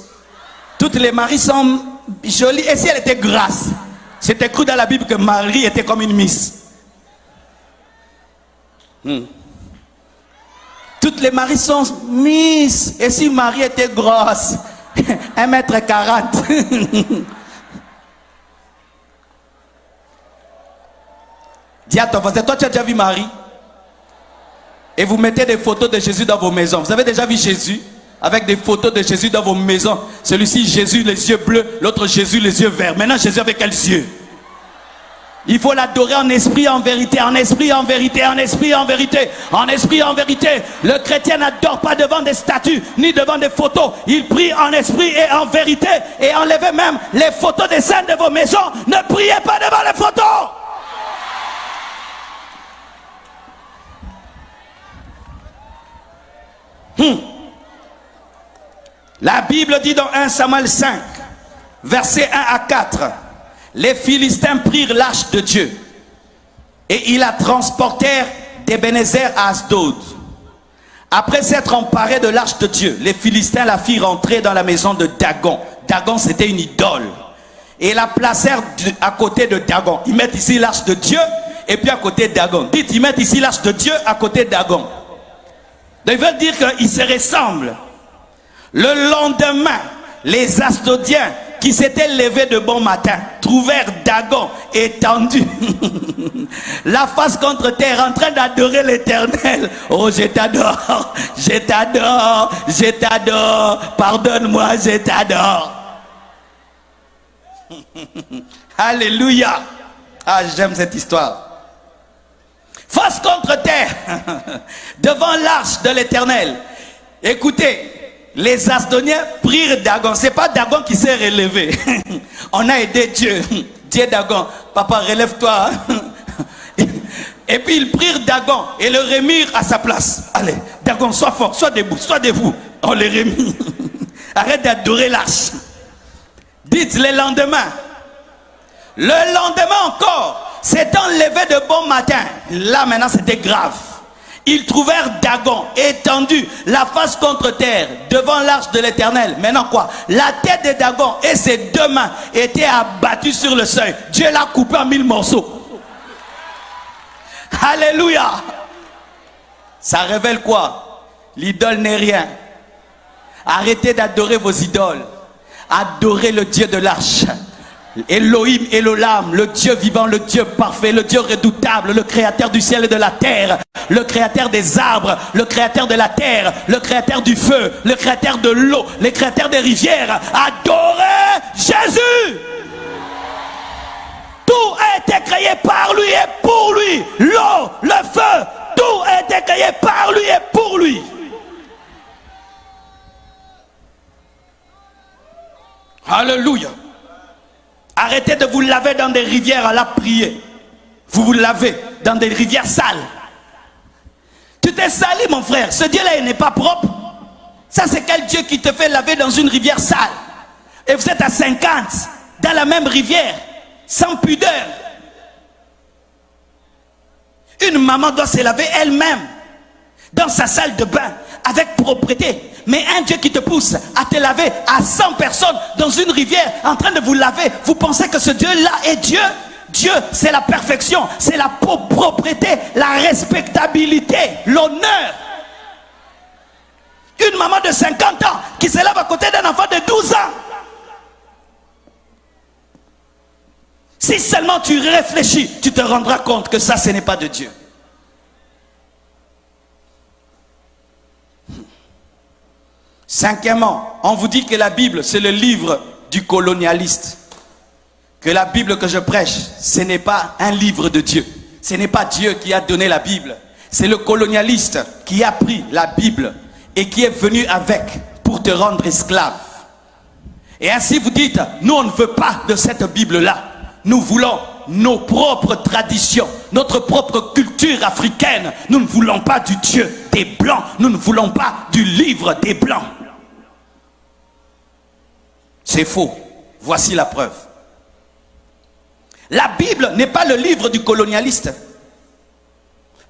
Toutes les Maries sont jolies. Et si elle était grasse? C'était cru dans la Bible que Marie était comme une miss. Toutes les Maries sont miss. Et si Marie était grosse? 1,40 m. Dis à ton voisin, toi tu as déjà vu Marie? Et vous mettez des photos de Jésus dans vos maisons. Vous avez déjà vu Jésus avec des photos de Jésus dans vos maisons? Celui-ci, Jésus, les yeux bleus. L'autre, Jésus, les yeux verts. Maintenant, Jésus avec quels yeux? Il faut l'adorer en esprit, en vérité, en esprit, en vérité, en esprit, en vérité, en esprit, en vérité. Le chrétien n'adore pas devant des statues, ni devant des photos. Il prie en esprit et en vérité. Et enlevez même les photos des saints de vos maisons. Ne priez pas devant les photos. La Bible dit dans 1 Samuel 5, versets 1 à 4, les Philistins prirent l'arche de Dieu et ils la transportèrent d'Ebenezer à Asdod. Après s'être emparés de l'arche de Dieu, les Philistins la firent entrer dans la maison de Dagon. Dagon, c'était une idole. Et la placèrent à côté de Dagon. Ils mettent ici l'arche de Dieu et puis à côté de Dagon. Dites, ils mettent ici l'arche de Dieu à côté de Dagon. Donc, ils veulent dire qu'ils se ressemblent. Le lendemain, les Asdodiens qui s'étaient levés de bon matin trouvèrent Dagon étendu, la face contre terre, en train d'adorer l'Éternel. Oh, je t'adore, je t'adore, je t'adore, pardonne-moi, je t'adore. Alléluia. Ah, j'aime cette histoire. Face contre terre, devant l'arche de l'Éternel. Écoutez, les Asdoniens prirent Dagon. C'est pas Dagon qui s'est relevé. On a aidé Dieu. Dieu Dagon, papa relève-toi. Et puis ils prirent Dagon et le remirent à sa place. Allez, Dagon, sois fort, sois debout, sois debout. On le remit. Arrête d'adorer l'arche. Dites le lendemain. Le lendemain encore, s'étant levé de bon matin. Là maintenant c'était grave. Ils trouvèrent Dagon étendu, la face contre terre, devant l'arche de l'Éternel. Maintenant quoi? La tête de Dagon et ses deux mains étaient abattues sur le seuil. Dieu l'a coupé en 1000 morceaux. Alléluia. Ça révèle quoi? L'idole n'est rien. Arrêtez d'adorer vos idoles. Adorez le Dieu de l'arche. Elohim, Elolam, le Dieu vivant, le Dieu parfait, le Dieu redoutable, le créateur du ciel et de la terre, le créateur des arbres, le créateur de la terre, le créateur du feu, le créateur de l'eau, le créateur des rivières. Adorez Jésus. Tout a été créé par lui et pour lui. L'eau, le feu, tout a été créé par lui et pour lui. Alléluia. Arrêtez de vous laver dans des rivières à la prière. Vous vous lavez dans des rivières sales. Tu t'es sali, mon frère. Ce Dieu-là, il n'est pas propre. Ça, c'est quel Dieu qui te fait laver dans une rivière sale? Et vous êtes à 50 dans la même rivière, sans pudeur. Une maman doit se laver elle-même dans sa salle de bain avec propreté. Mais un Dieu qui te pousse à te laver à 100 personnes dans une rivière en train de vous laver, vous pensez que ce Dieu-là est Dieu? Dieu, c'est la perfection, c'est la propreté, la respectabilité, l'honneur. Une maman de 50 ans qui se lave à côté d'un enfant de 12 ans. Si seulement tu réfléchis, tu te rendras compte que ça, ce n'est pas de Dieu. Cinquièmement, on vous dit que la Bible, c'est le livre du colonialiste. Que la Bible que je prêche, ce n'est pas un livre de Dieu. Ce n'est pas Dieu qui a donné la Bible. C'est le colonialiste qui a pris la Bible et qui est venu avec pour te rendre esclave. Et ainsi vous dites, nous on ne veut pas de cette Bible-là. Nous voulons nos propres traditions, notre propre culture africaine. Nous ne voulons pas du Dieu des Blancs. Nous ne voulons pas du livre des Blancs. C'est faux. Voici la preuve. La Bible n'est pas le livre du colonialiste.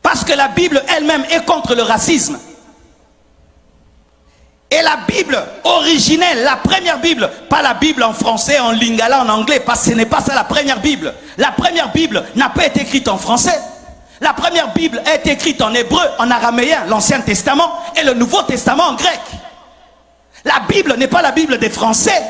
Parce que la Bible elle-même est contre le racisme. Et la Bible originelle, la première Bible, pas la Bible en français, en lingala, en anglais, parce que ce n'est pas ça la première Bible. La première Bible n'a pas été écrite en français. La première Bible a été écrite en hébreu, en araméen, l'Ancien Testament, et le Nouveau Testament en grec. La Bible n'est pas la Bible des Français.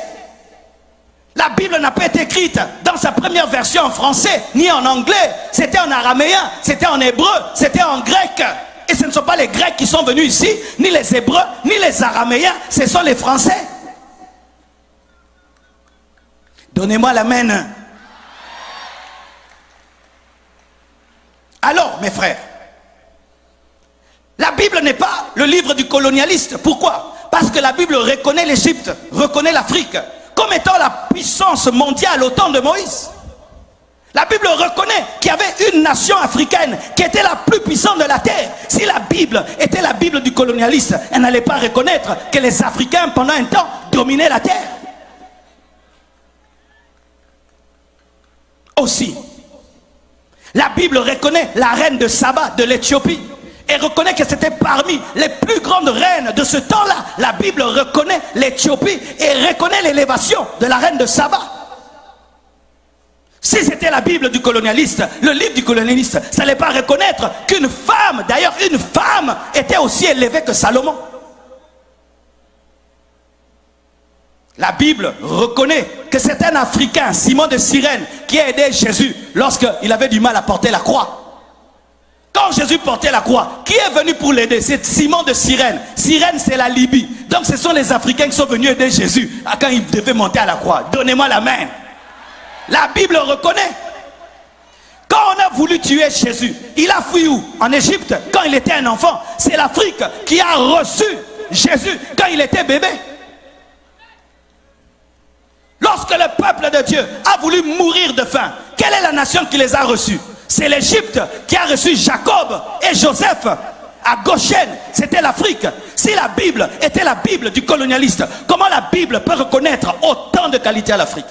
La Bible Bible n'a pas été écrite dans sa première version en français, ni en anglais. C'était en araméen, c'était en hébreu, c'était en grec. Et ce ne sont pas les Grecs qui sont venus ici, ni les Hébreux, ni les Araméens, ce sont les Français. Donnez-moi l'amen. Alors, mes frères, la Bible n'est pas le livre du colonialiste. Pourquoi? Parce que la Bible reconnaît l'Égypte, reconnaît l'Afrique, comme étant la puissance mondiale au temps de Moïse. La Bible reconnaît qu'il y avait une nation africaine qui était la plus puissante de la terre. Si la Bible était la Bible du colonialiste, elle n'allait pas reconnaître que les Africains, pendant un temps, dominaient la terre. Aussi, la Bible reconnaît la reine de Saba de l'Éthiopie et reconnaît que c'était parmi les plus grandes reines de ce temps-là. La Bible reconnaît l'Éthiopie et reconnaît l'élévation de la reine de Saba. Si c'était la Bible du colonialiste, le livre du colonialiste, ça n'allait pas reconnaître qu'une femme, d'ailleurs une femme, était aussi élevée que Salomon. La Bible reconnaît que c'est un Africain, Simon de Cyrène, qui a aidé Jésus lorsqu'il avait du mal à porter la croix. Quand Jésus portait la croix, qui est venu pour l'aider? C'est Simon de Cyrène. Cyrène, c'est la Libye. Donc ce sont les Africains qui sont venus aider Jésus quand il devait monter à la croix. Donnez-moi la main. La Bible reconnaît. Quand on a voulu tuer Jésus, il a fui où? En Égypte, quand il était un enfant. C'est l'Afrique qui a reçu Jésus quand il était bébé. Lorsque le peuple de Dieu a voulu mourir de faim, quelle est la nation qui les a reçus? C'est l'Égypte qui a reçu Jacob et Joseph à Goshen. C'était l'Afrique. Si la Bible était la Bible du colonialiste, comment la Bible peut reconnaître autant de qualités à l'Afrique?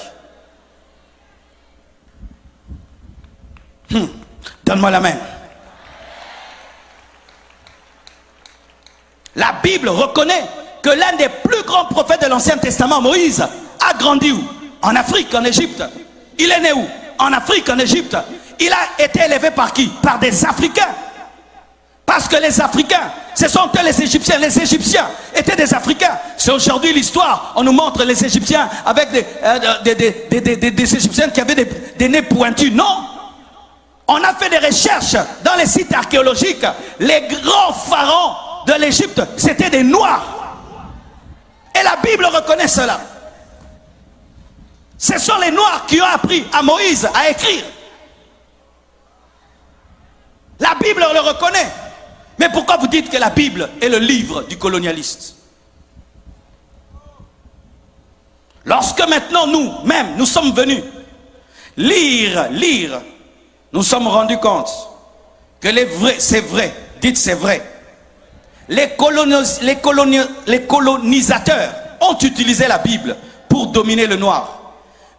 Donne-moi la main. La Bible reconnaît que l'un des plus grands prophètes de l'Ancien Testament, Moïse, a grandi où? En Afrique, en Égypte. Il est né où? En Afrique, en Égypte. Il a été élevé par qui? Par des Africains. Parce que les Africains, ce sont eux les Égyptiens. Les Égyptiens étaient des Africains. C'est aujourd'hui l'histoire. On nous montre les Égyptiens avec des Égyptiens qui avaient des nez pointus. Non. On a fait des recherches dans les sites archéologiques. Les grands pharaons de l'Égypte, c'était des Noirs. Et la Bible reconnaît cela. Ce sont les Noirs qui ont appris à Moïse à écrire. La Bible le reconnaît. Mais pourquoi vous dites que la Bible est le livre du colonialiste? Lorsque maintenant nous-mêmes, nous sommes venus lire, nous sommes rendus compte que c'est vrai, dites c'est vrai. Les colonisateurs ont utilisé la Bible pour dominer le noir.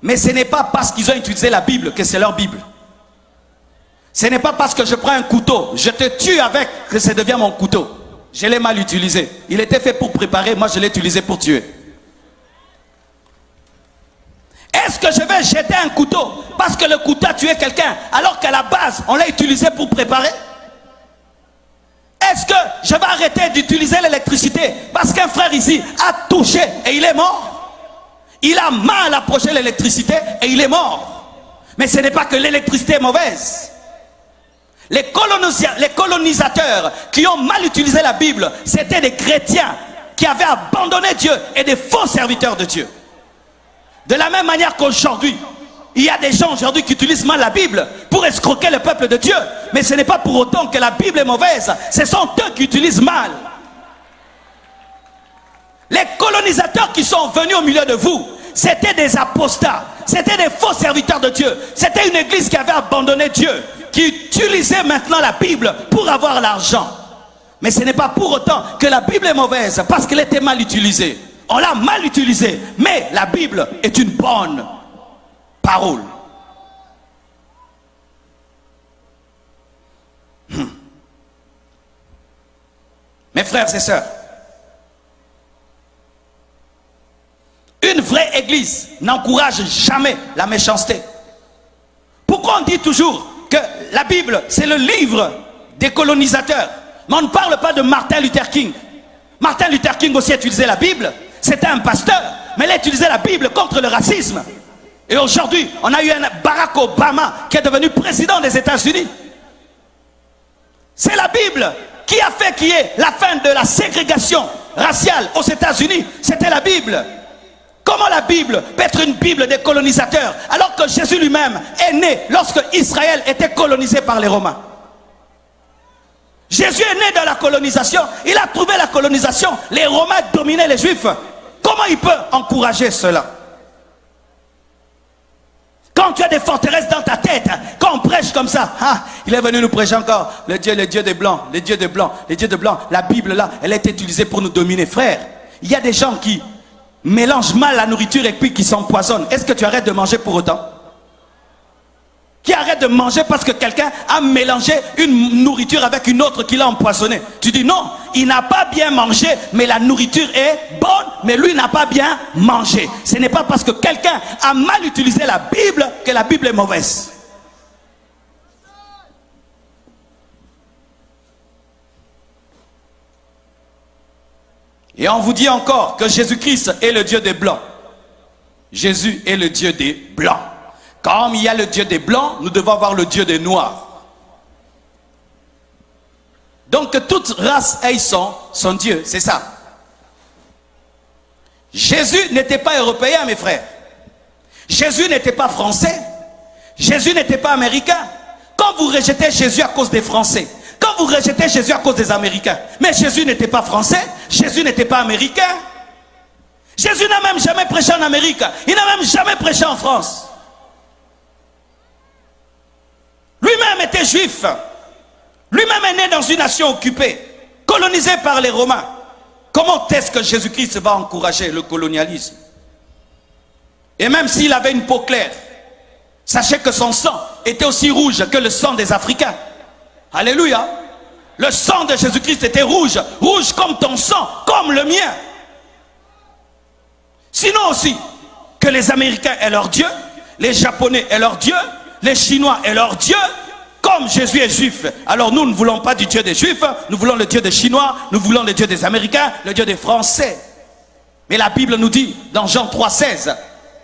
Mais ce n'est pas parce qu'ils ont utilisé la Bible que c'est leur Bible. Ce n'est pas parce que je prends un couteau, je te tue avec, que ça devient mon couteau. Je l'ai mal utilisé. Il était fait pour préparer, moi je l'ai utilisé pour tuer. Est-ce que je vais jeter un couteau parce que le couteau a tué quelqu'un alors qu'à la base on l'a utilisé pour préparer? Est-ce que je vais arrêter d'utiliser l'électricité parce qu'un frère ici a touché et il est mort? Il a mal approché l'électricité et il est mort. Mais ce n'est pas que l'électricité est mauvaise. Les colonisateurs qui ont mal utilisé la Bible, c'était des chrétiens qui avaient abandonné Dieu et des faux serviteurs de Dieu. De la même manière qu'aujourd'hui, il y a des gens aujourd'hui qui utilisent mal la Bible pour escroquer le peuple de Dieu. Mais ce n'est pas pour autant que la Bible est mauvaise. Ce sont eux qui utilisent mal. Les colonisateurs qui sont venus au milieu de vous, c'était des apostats. C'était des faux serviteurs de Dieu. C'était une église qui avait abandonné Dieu, qui utilisait maintenant la Bible pour avoir l'argent. Mais ce n'est pas pour autant que la Bible est mauvaise, parce qu'elle était mal utilisée. On l'a mal utilisée, mais la Bible est une bonne parole. Mes frères et sœurs, une vraie église n'encourage jamais la méchanceté. Pourquoi on dit toujours que la Bible, c'est le livre des colonisateurs? Mais on ne parle pas de Martin Luther King. Martin Luther King aussi a utilisé la Bible. C'était un pasteur, mais il a utilisé la Bible contre le racisme. Et aujourd'hui, on a eu un Barack Obama qui est devenu président des États-Unis. C'est la Bible qui a fait qu'il y ait la fin de la ségrégation raciale aux États-Unis. C'était la Bible. Comment la Bible peut être une Bible des colonisateurs alors que Jésus lui-même est né lorsque Israël était colonisé par les Romains? Jésus est né dans la colonisation. Il a trouvé la colonisation. Les Romains dominaient les Juifs. Comment il peut encourager cela? Quand tu as des forteresses dans ta tête, quand on prêche comme ça, ah, il est venu nous prêcher encore, le Dieu des Blancs, les dieux des Blancs, les dieux de Blancs. La Bible là, elle a été utilisée pour nous dominer. Frère, il y a des gens qui mélangent mal la nourriture et puis qui s'empoisonnent. Est-ce que tu arrêtes de manger pour autant? Qui arrête de manger parce que quelqu'un a mélangé une nourriture avec une autre qui l'a empoisonné. Tu dis non, il n'a pas bien mangé, mais la nourriture est bonne, mais lui n'a pas bien mangé. Ce n'est pas parce que quelqu'un a mal utilisé la Bible que la Bible est mauvaise. Et on vous dit encore que Jésus-Christ est le Dieu des Blancs. Jésus est le Dieu des Blancs. Comme il y a le Dieu des Blancs, nous devons avoir le Dieu des Noirs. Donc toute race ait son Dieu, c'est ça. Jésus n'était pas européen, mes frères. Jésus n'était pas français. Jésus n'était pas américain. Quand vous rejetez Jésus à cause des Français, quand vous rejetez Jésus à cause des Américains, mais Jésus n'était pas français, Jésus n'était pas américain. Jésus n'a même jamais prêché en Amérique. Il n'a même jamais prêché en France. Lui-même était juif. Lui-même est né dans une nation occupée, colonisée par les Romains. Comment est-ce que Jésus-Christ va encourager le colonialisme? Et même s'il avait une peau claire, sachez que son sang était aussi rouge que le sang des Africains. Alléluia. Le sang de Jésus-Christ était rouge, rouge comme ton sang, comme le mien. Sinon aussi, que les Américains aient leur Dieu, les Japonais aient leur Dieu, les Chinois aient leur Dieu. Comme Jésus est juif, alors nous ne voulons pas du Dieu des Juifs, nous voulons le Dieu des Chinois, nous voulons le Dieu des Américains, le Dieu des Français. Mais la Bible nous dit dans Jean 3,16,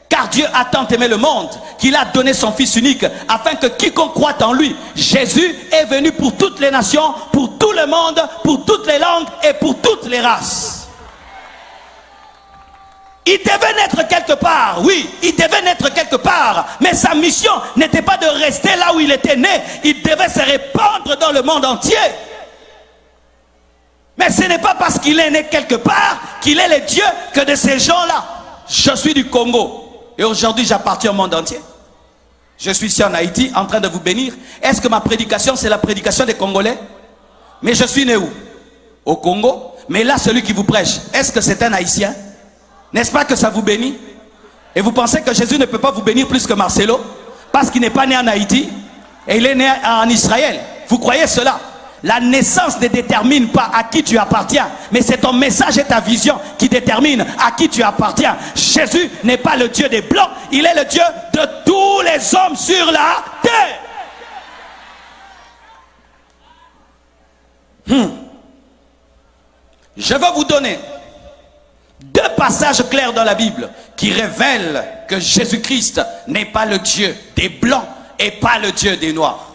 car Dieu a tant aimé le monde qu'il a donné son Fils unique, afin que quiconque croit en lui, Jésus est venu pour toutes les nations, pour tout le monde, pour toutes les langues et pour toutes les races. Il devait naître quelque part, oui, il devait naître quelque part, mais sa mission n'était pas de rester là où il était né, il devait se répandre dans le monde entier. Mais ce n'est pas parce qu'il est né quelque part qu'il est le Dieu que de ces gens-là. Je suis du Congo et aujourd'hui j'appartiens au monde entier. Je suis ici en Haïti en train de vous bénir. Est-ce que ma prédication c'est la prédication des Congolais? Mais je suis né où? Au Congo. Mais là celui qui vous prêche, est-ce que c'est un Haïtien? N'est-ce pas que ça vous bénit? Et vous pensez que Jésus ne peut pas vous bénir plus que Marcelo? Parce qu'il n'est pas né en Haïti et il est né en Israël. Vous croyez cela? La naissance ne détermine pas à qui tu appartiens, mais c'est ton message et ta vision qui déterminent à qui tu appartiens. Jésus n'est pas le Dieu des Blancs, il est le Dieu de tous les hommes sur la terre. Je vais vous donner deux passages clairs dans la Bible qui révèlent que Jésus-Christ n'est pas le Dieu des Blancs et pas le Dieu des Noirs.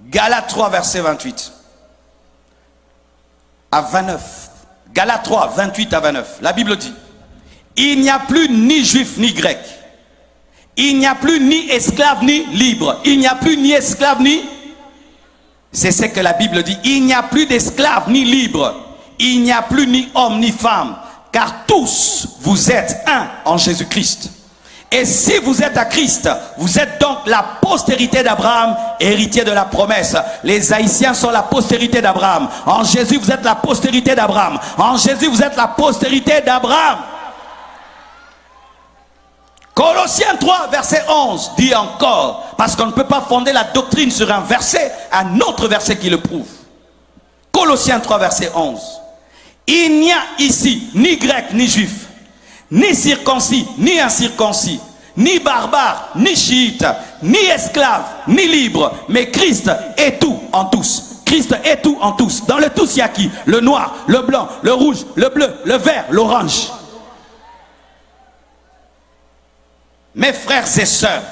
Galates 3, verset 28 à 29. Galates 3, 28 à 29. La Bible dit, il n'y a plus ni juif ni grec. Il n'y a plus ni esclave ni libre. Il n'y a plus ni esclave ni... C'est ce que la Bible dit. Il n'y a plus d'esclaves ni libres. Il n'y a plus ni homme ni femme. Car tous vous êtes un en Jésus-Christ. Et si vous êtes à Christ, vous êtes donc la postérité d'Abraham, héritier de la promesse. Les Haïtiens sont la postérité d'Abraham. En Jésus, vous êtes la postérité d'Abraham. En Jésus, vous êtes la postérité d'Abraham. Colossiens 3, verset 11 dit encore, parce qu'on ne peut pas fonder la doctrine sur un verset, un autre verset qui le prouve. Colossiens 3, verset 11. Il n'y a ici ni grec ni juif, ni circoncis, ni incirconcis, ni barbare, ni chiite, ni esclave, ni libre, mais Christ est tout en tous. Christ est tout en tous. Dans le tous, il y a qui? Le noir, le blanc, le rouge, le bleu, le vert, l'orange. Mes frères et sœurs,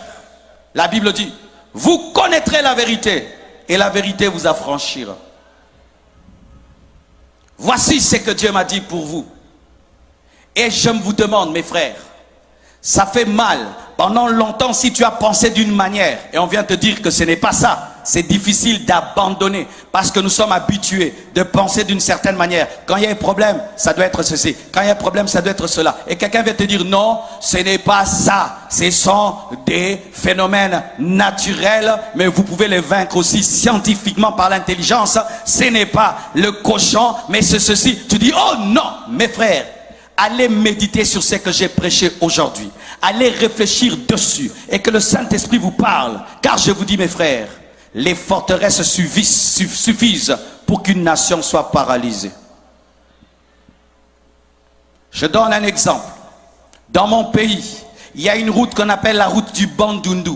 la Bible dit, vous connaîtrez la vérité et la vérité vous affranchira. Voici ce que Dieu m'a dit pour vous. Et je vous demande, mes frères, ça fait mal. Pendant longtemps, si tu as pensé d'une manière, et on vient te dire que ce n'est pas ça, c'est difficile d'abandonner, parce que nous sommes habitués de penser d'une certaine manière. Quand il y a un problème, ça doit être ceci. Quand il y a un problème, ça doit être cela. Et quelqu'un vient te dire, non, ce n'est pas ça. Ce sont des phénomènes naturels, mais vous pouvez les vaincre aussi scientifiquement par l'intelligence. Ce n'est pas le cochon, mais c'est ceci. Tu dis, oh non, mes frères, allez méditer sur ce que j'ai prêché aujourd'hui. Allez réfléchir dessus et que le Saint-Esprit vous parle. Car je vous dis, mes frères, les forteresses suffisent pour qu'une nation soit paralysée. Je donne un exemple. Dans mon pays, il y a une route qu'on appelle la route du Bandundu.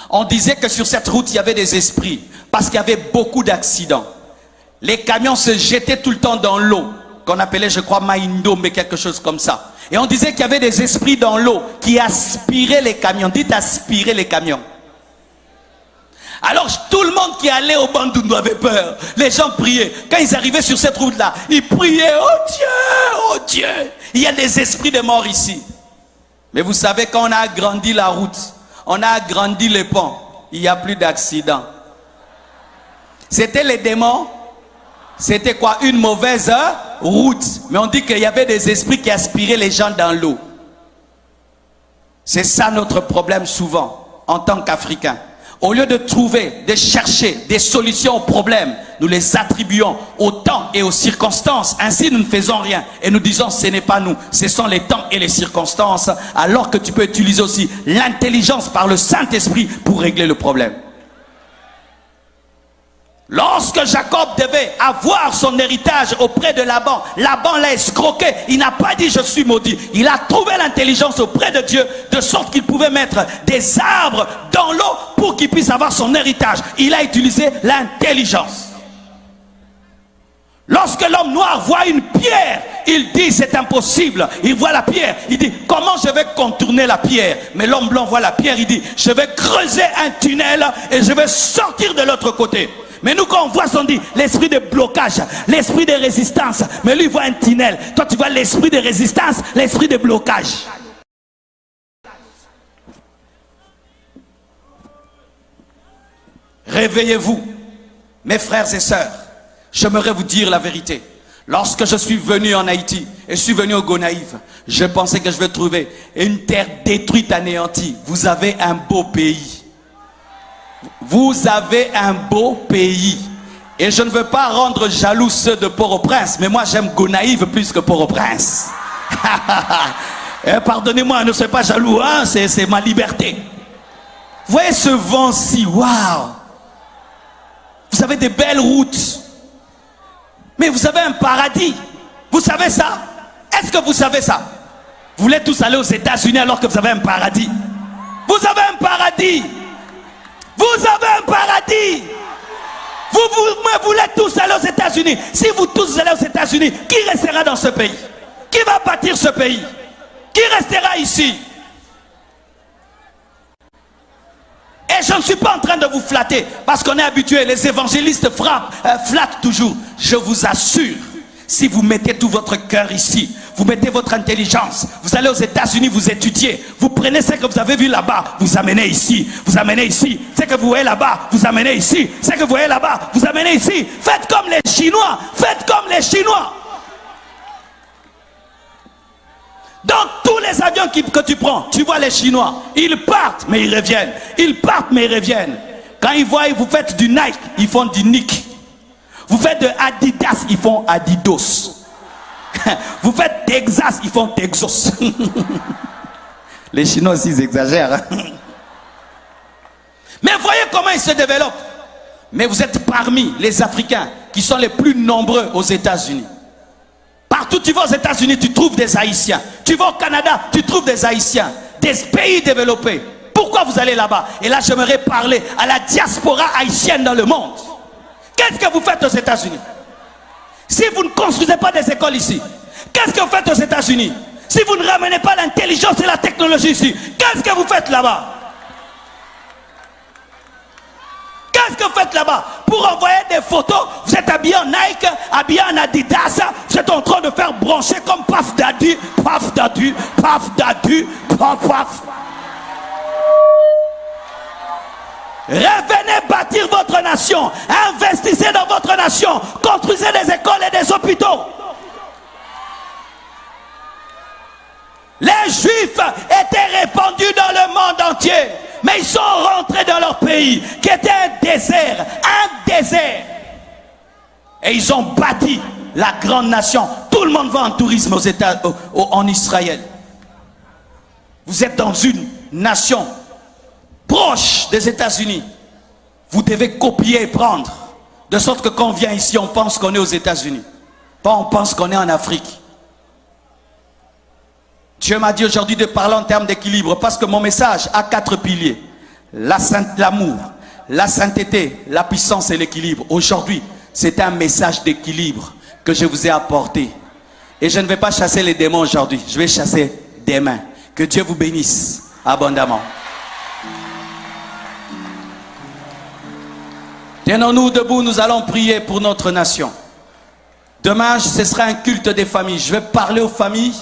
On disait que sur cette route, il y avait des esprits parce qu'il y avait beaucoup d'accidents. Les camions se jetaient tout le temps dans l'eau, qu'on appelait, je crois, Maindo, mais quelque chose comme ça. Et on disait qu'il y avait des esprits dans l'eau qui aspiraient les camions. Dites aspirer les camions. Alors tout le monde qui allait au Bandundu avait peur. Les gens priaient. Quand ils arrivaient sur cette route-là, ils priaient, oh Dieu, oh Dieu. Il y a des esprits de mort ici. Mais vous savez, quand on a agrandi la route, on a agrandi les ponts, il n'y a plus d'accidents. C'était les démons. C'était quoi? Une mauvaise route. Mais on dit qu'il y avait des esprits qui aspiraient les gens dans l'eau. C'est ça notre problème souvent, en tant qu'Africains. Au lieu de trouver, de chercher des solutions aux problèmes, nous les attribuons au temps et aux circonstances. Ainsi, nous ne faisons rien. Et nous disons, ce n'est pas nous, ce sont les temps et les circonstances. Alors que tu peux utiliser aussi l'intelligence par le Saint-Esprit pour régler le problème. Lorsque Jacob devait avoir son héritage auprès de Laban, Laban l'a escroqué. Il n'a pas dit je suis maudit. Il a trouvé l'intelligence auprès de Dieu de sorte qu'il pouvait mettre des arbres dans l'eau pour qu'il puisse avoir son héritage. Il a utilisé l'intelligence. Lorsque l'homme noir voit une pierre, il dit c'est impossible. Il voit la pierre, il dit comment je vais contourner la pierre? Mais l'homme blanc voit la pierre, il dit je vais creuser un tunnel et je vais sortir de l'autre côté. Mais nous, quand on voit, on dit l'esprit de blocage, l'esprit de résistance. Mais lui, il voit un tunnel. Toi, tu vois l'esprit de résistance, l'esprit de blocage. Réveillez-vous, mes frères et sœurs. J'aimerais vous dire la vérité. Lorsque je suis venu en Haïti et je suis venu au Gonaïve, je pensais que je vais trouver une terre détruite, anéantie. Vous avez un beau pays. Vous avez un beau pays. Et je ne veux pas rendre jaloux ceux de Port-au-Prince, mais moi j'aime Gonaïve plus que Port-au-Prince. Pardonnez-moi, ne soyez pas jaloux, hein? C'est ma liberté. Vous voyez ce vent-ci, waouh! Vous avez des belles routes. Mais vous avez un paradis. Vous savez ça? Est-ce que vous savez ça? Vous voulez tous aller aux États-Unis alors que vous avez un paradis? Vous avez un paradis. Vous avez un paradis. Vous voulez tous aller aux États-Unis. Si vous tous allez aux États-Unis, qui restera dans ce pays? Qui va bâtir ce pays? Qui restera ici? Et je ne suis pas en train de vous flatter parce qu'on est habitué, les évangélistes flattent toujours. Je vous assure, si vous mettez tout votre cœur ici, vous mettez votre intelligence, vous allez aux États-Unis, vous étudiez, vous prenez ce que vous avez vu là-bas, vous amenez ici, vous amenez ici, ce que vous voyez là-bas, vous amenez ici, ce que vous voyez là-bas, vous amenez ici. Faites comme les Chinois, faites comme les Chinois. Dans tous les avions que tu prends, tu vois les Chinois, ils partent mais ils reviennent, ils partent mais ils reviennent. Quand ils voient, vous faites du Nike, ils font du Nike. Vous faites de Adidas, ils font Adidas. Vous faites Texas, ils font Texas. Les Chinois aussi, ils exagèrent. Mais voyez comment ils se développent. Mais vous êtes parmi les Africains qui sont les plus nombreux aux États-Unis. Partout tu vas aux États-Unis, tu trouves des Haïtiens. Tu vas au Canada, tu trouves des Haïtiens. Des pays développés. Pourquoi vous allez là-bas? Et là, j'aimerais parler à la diaspora haïtienne dans le monde. Qu'est-ce que vous faites aux États-Unis? Si vous ne construisez pas des écoles ici, qu'est-ce que vous faites aux États-Unis? Si vous ne ramenez pas l'intelligence et la technologie ici, qu'est-ce que vous faites là-bas? Qu'est-ce que vous faites là-bas? Pour envoyer des photos, vous êtes habillé en Nike, habillé en Adidas, vous êtes en train de faire brancher comme paf dadu, paf dadu, paf dadu, paf paf. Revenez bâtir votre nation, investissez dans votre nation, construisez des écoles et des hôpitaux. Les Juifs étaient répandus dans le monde entier, mais ils sont rentrés dans leur pays, qui était un désert, et ils ont bâti la grande nation. Tout le monde va en tourisme en Israël. Vous êtes dans une nation proche des États-Unis. Vous devez copier et prendre, de sorte que quand on vient ici, on pense qu'on est aux États-Unis, pas on pense qu'on est en Afrique. Dieu m'a dit aujourd'hui de parler en termes d'équilibre, parce que mon message a 4 piliers: l'amour, la sainteté, la puissance et l'équilibre. Aujourd'hui, c'est un message d'équilibre que je vous ai apporté. Et je ne vais pas chasser les démons aujourd'hui, je vais chasser des mains. Que Dieu vous bénisse abondamment. Tenons-nous debout, nous allons prier pour notre nation. Demain, ce sera un culte des familles. Je vais parler aux familles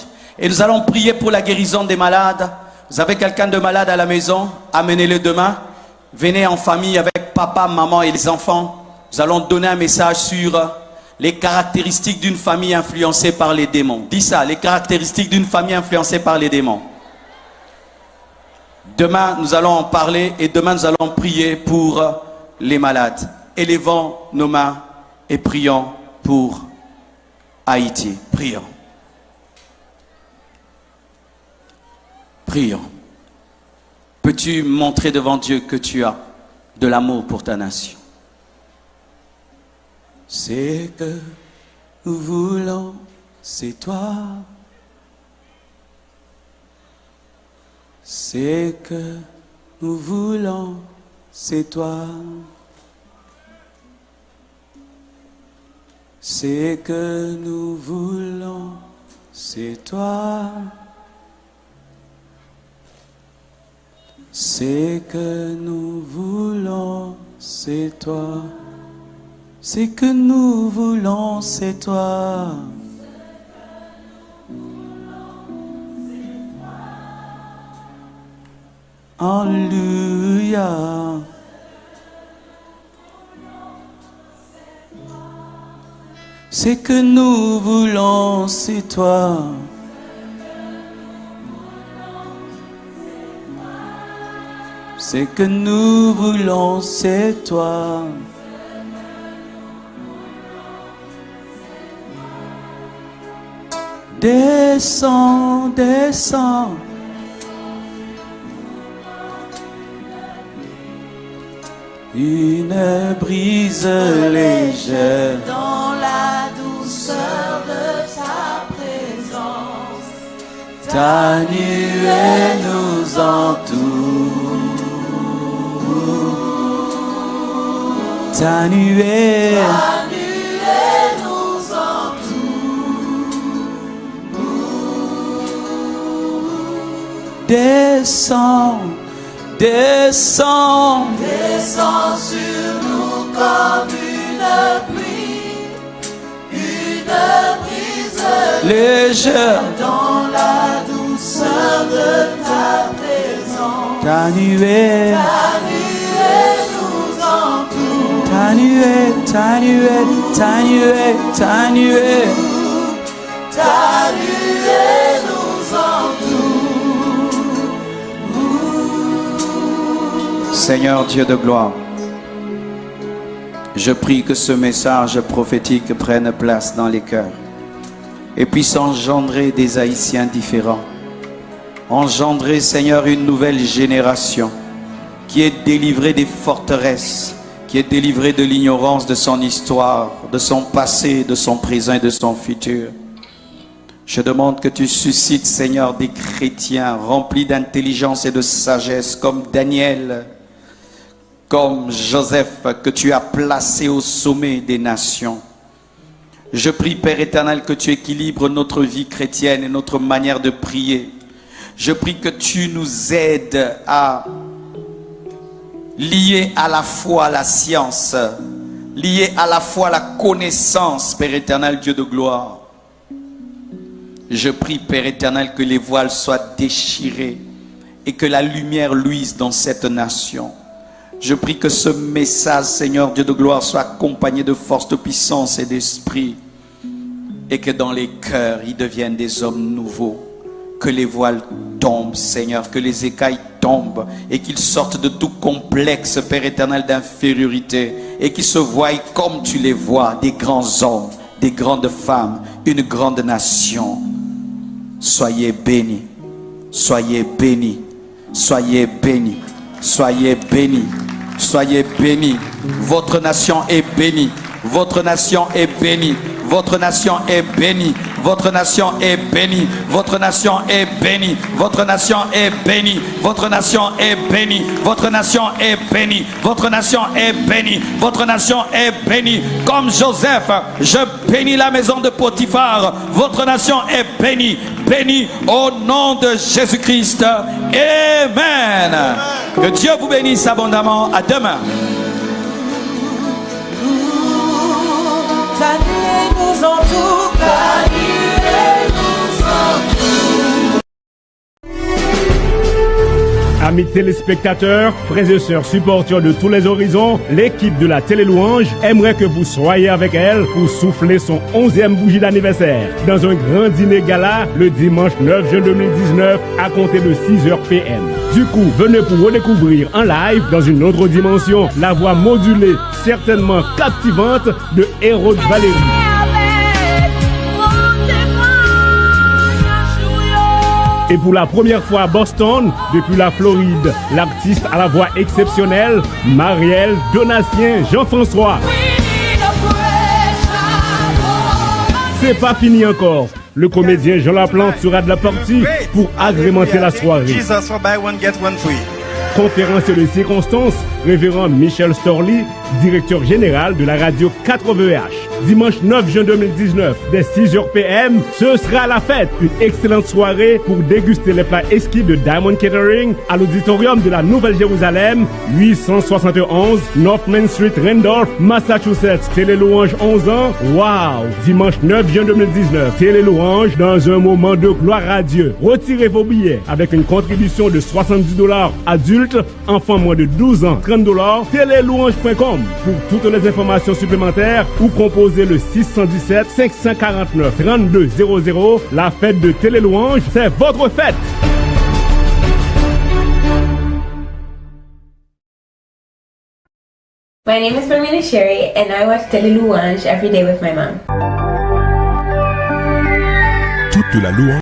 et nous allons prier pour la guérison des malades. Vous avez quelqu'un de malade à la maison, amenez-le demain. Venez en famille avec papa, maman et les enfants. Nous allons donner un message sur les caractéristiques d'une famille influencée par les démons. Dis ça, les caractéristiques d'une famille influencée par les démons. Demain, nous allons en parler et demain, nous allons prier pour les malades. Élevons nos mains et prions pour Haïti. Prions. Prions. Peux-tu montrer devant Dieu que tu as de l'amour pour ta nation? C'est que nous voulons, c'est toi. C'est que nous voulons, c'est toi. C'est que nous voulons, c'est toi. C'est que nous voulons, c'est toi. C'est que nous voulons, c'est toi. Alléluia. C'est que nous voulons, c'est toi. C'est que nous voulons, c'est toi. Descends, descends. Une brise légère dans la douceur de ta présence. Ta nuée nous entoure. Ta nuée nous entoure. descends, descends. Descends sur nous comme une pluie, une brise Légère dans la douceur de ta présence. ta nuée, Nous entoure. ta nuée, ta nuée, ta nuée, ta nuée. Ta nuée nous entoure. Seigneur Dieu de gloire, je prie que ce message prophétique prenne place dans les cœurs et puisse engendrer des Haïtiens différents. Engendrer, Seigneur, une nouvelle génération qui est délivrée des forteresses, qui est délivrée de l'ignorance de son histoire, de son passé, de son présent et de son futur. Je demande que tu suscites, Seigneur, des chrétiens remplis d'intelligence et de sagesse comme Daniel, comme Joseph, que tu as placé au sommet des nations. Je prie, Père éternel, que tu équilibres notre vie chrétienne et notre manière de prier. Je prie que tu nous aides à lier à la fois la science, lier à la fois la connaissance, Père éternel, Dieu de gloire. Je prie, Père éternel, que les voiles soient déchirés et que la lumière luise dans cette nation. Je prie que ce message, Seigneur Dieu de gloire, soit accompagné de force, de puissance et d'esprit, et que dans les cœurs, ils deviennent des hommes nouveaux. Que les voiles tombent, Seigneur, que les écailles tombent, et qu'ils sortent de tout complexe, Père éternel, d'infériorité, et qu'ils se voient comme tu les vois, des grands hommes, des grandes femmes, une grande nation. Soyez bénis, soyez bénis, soyez bénis, soyez bénis. Soyez bénis. Votre nation est bénie. Votre nation est bénie. Votre nation est bénie. Votre nation est bénie. Votre nation est bénie. Votre nation est bénie. Votre nation est bénie. Votre nation est bénie. Votre nation est bénie. Votre nation est bénie. Comme Joseph, je bénis la maison de Potiphar. Votre nation est bénie. Bénie au nom de Jésus-Christ. Amen. Que Dieu vous bénisse abondamment. À demain. Ta nuée nous entoure, ta nuée nous entoure. Amis téléspectateurs, frères et sœurs supporters de tous les horizons, l'équipe de la Télé Louange aimerait que vous soyez avec elle pour souffler son 11e bougie d'anniversaire dans un grand dîner gala le dimanche 9 juin 2019 à compter de 6h PM. Du coup, venez pour redécouvrir en live dans une autre dimension la voix modulée, certainement captivante de Hérode Valérie. Et pour la première fois à Boston, depuis la Floride, l'artiste à la voix exceptionnelle, Marielle Donatien Jean-François. C'est pas fini encore. Le comédien Jean Laplante sera de la partie pour agrémenter la soirée. Jesus for buy one, get one free. Conférence de circonstances, révérend Michel Storly, directeur général de la radio 4VH. Dimanche 9 juin 2019, dès 6h PM, ce sera la fête. Une excellente soirée pour déguster les plats exquis de Diamond Catering à l'auditorium de la Nouvelle-Jérusalem, 871 North Main Street, Randolph, Massachusetts. Télé Louange 11 ans. Waouh! Dimanche 9 juin 2019, Télé Louange dans un moment de gloire à Dieu. Retirez vos billets avec une contribution de $70 adultes, enfants moins de 12 ans, $30, télélouange.com. Pour toutes les informations supplémentaires ou composez le 617 549 3200. La fête de Télé Louange, c'est votre fête. My name is Bermina Sherry and I watch Télé Louange every day with my mom. Toute la louange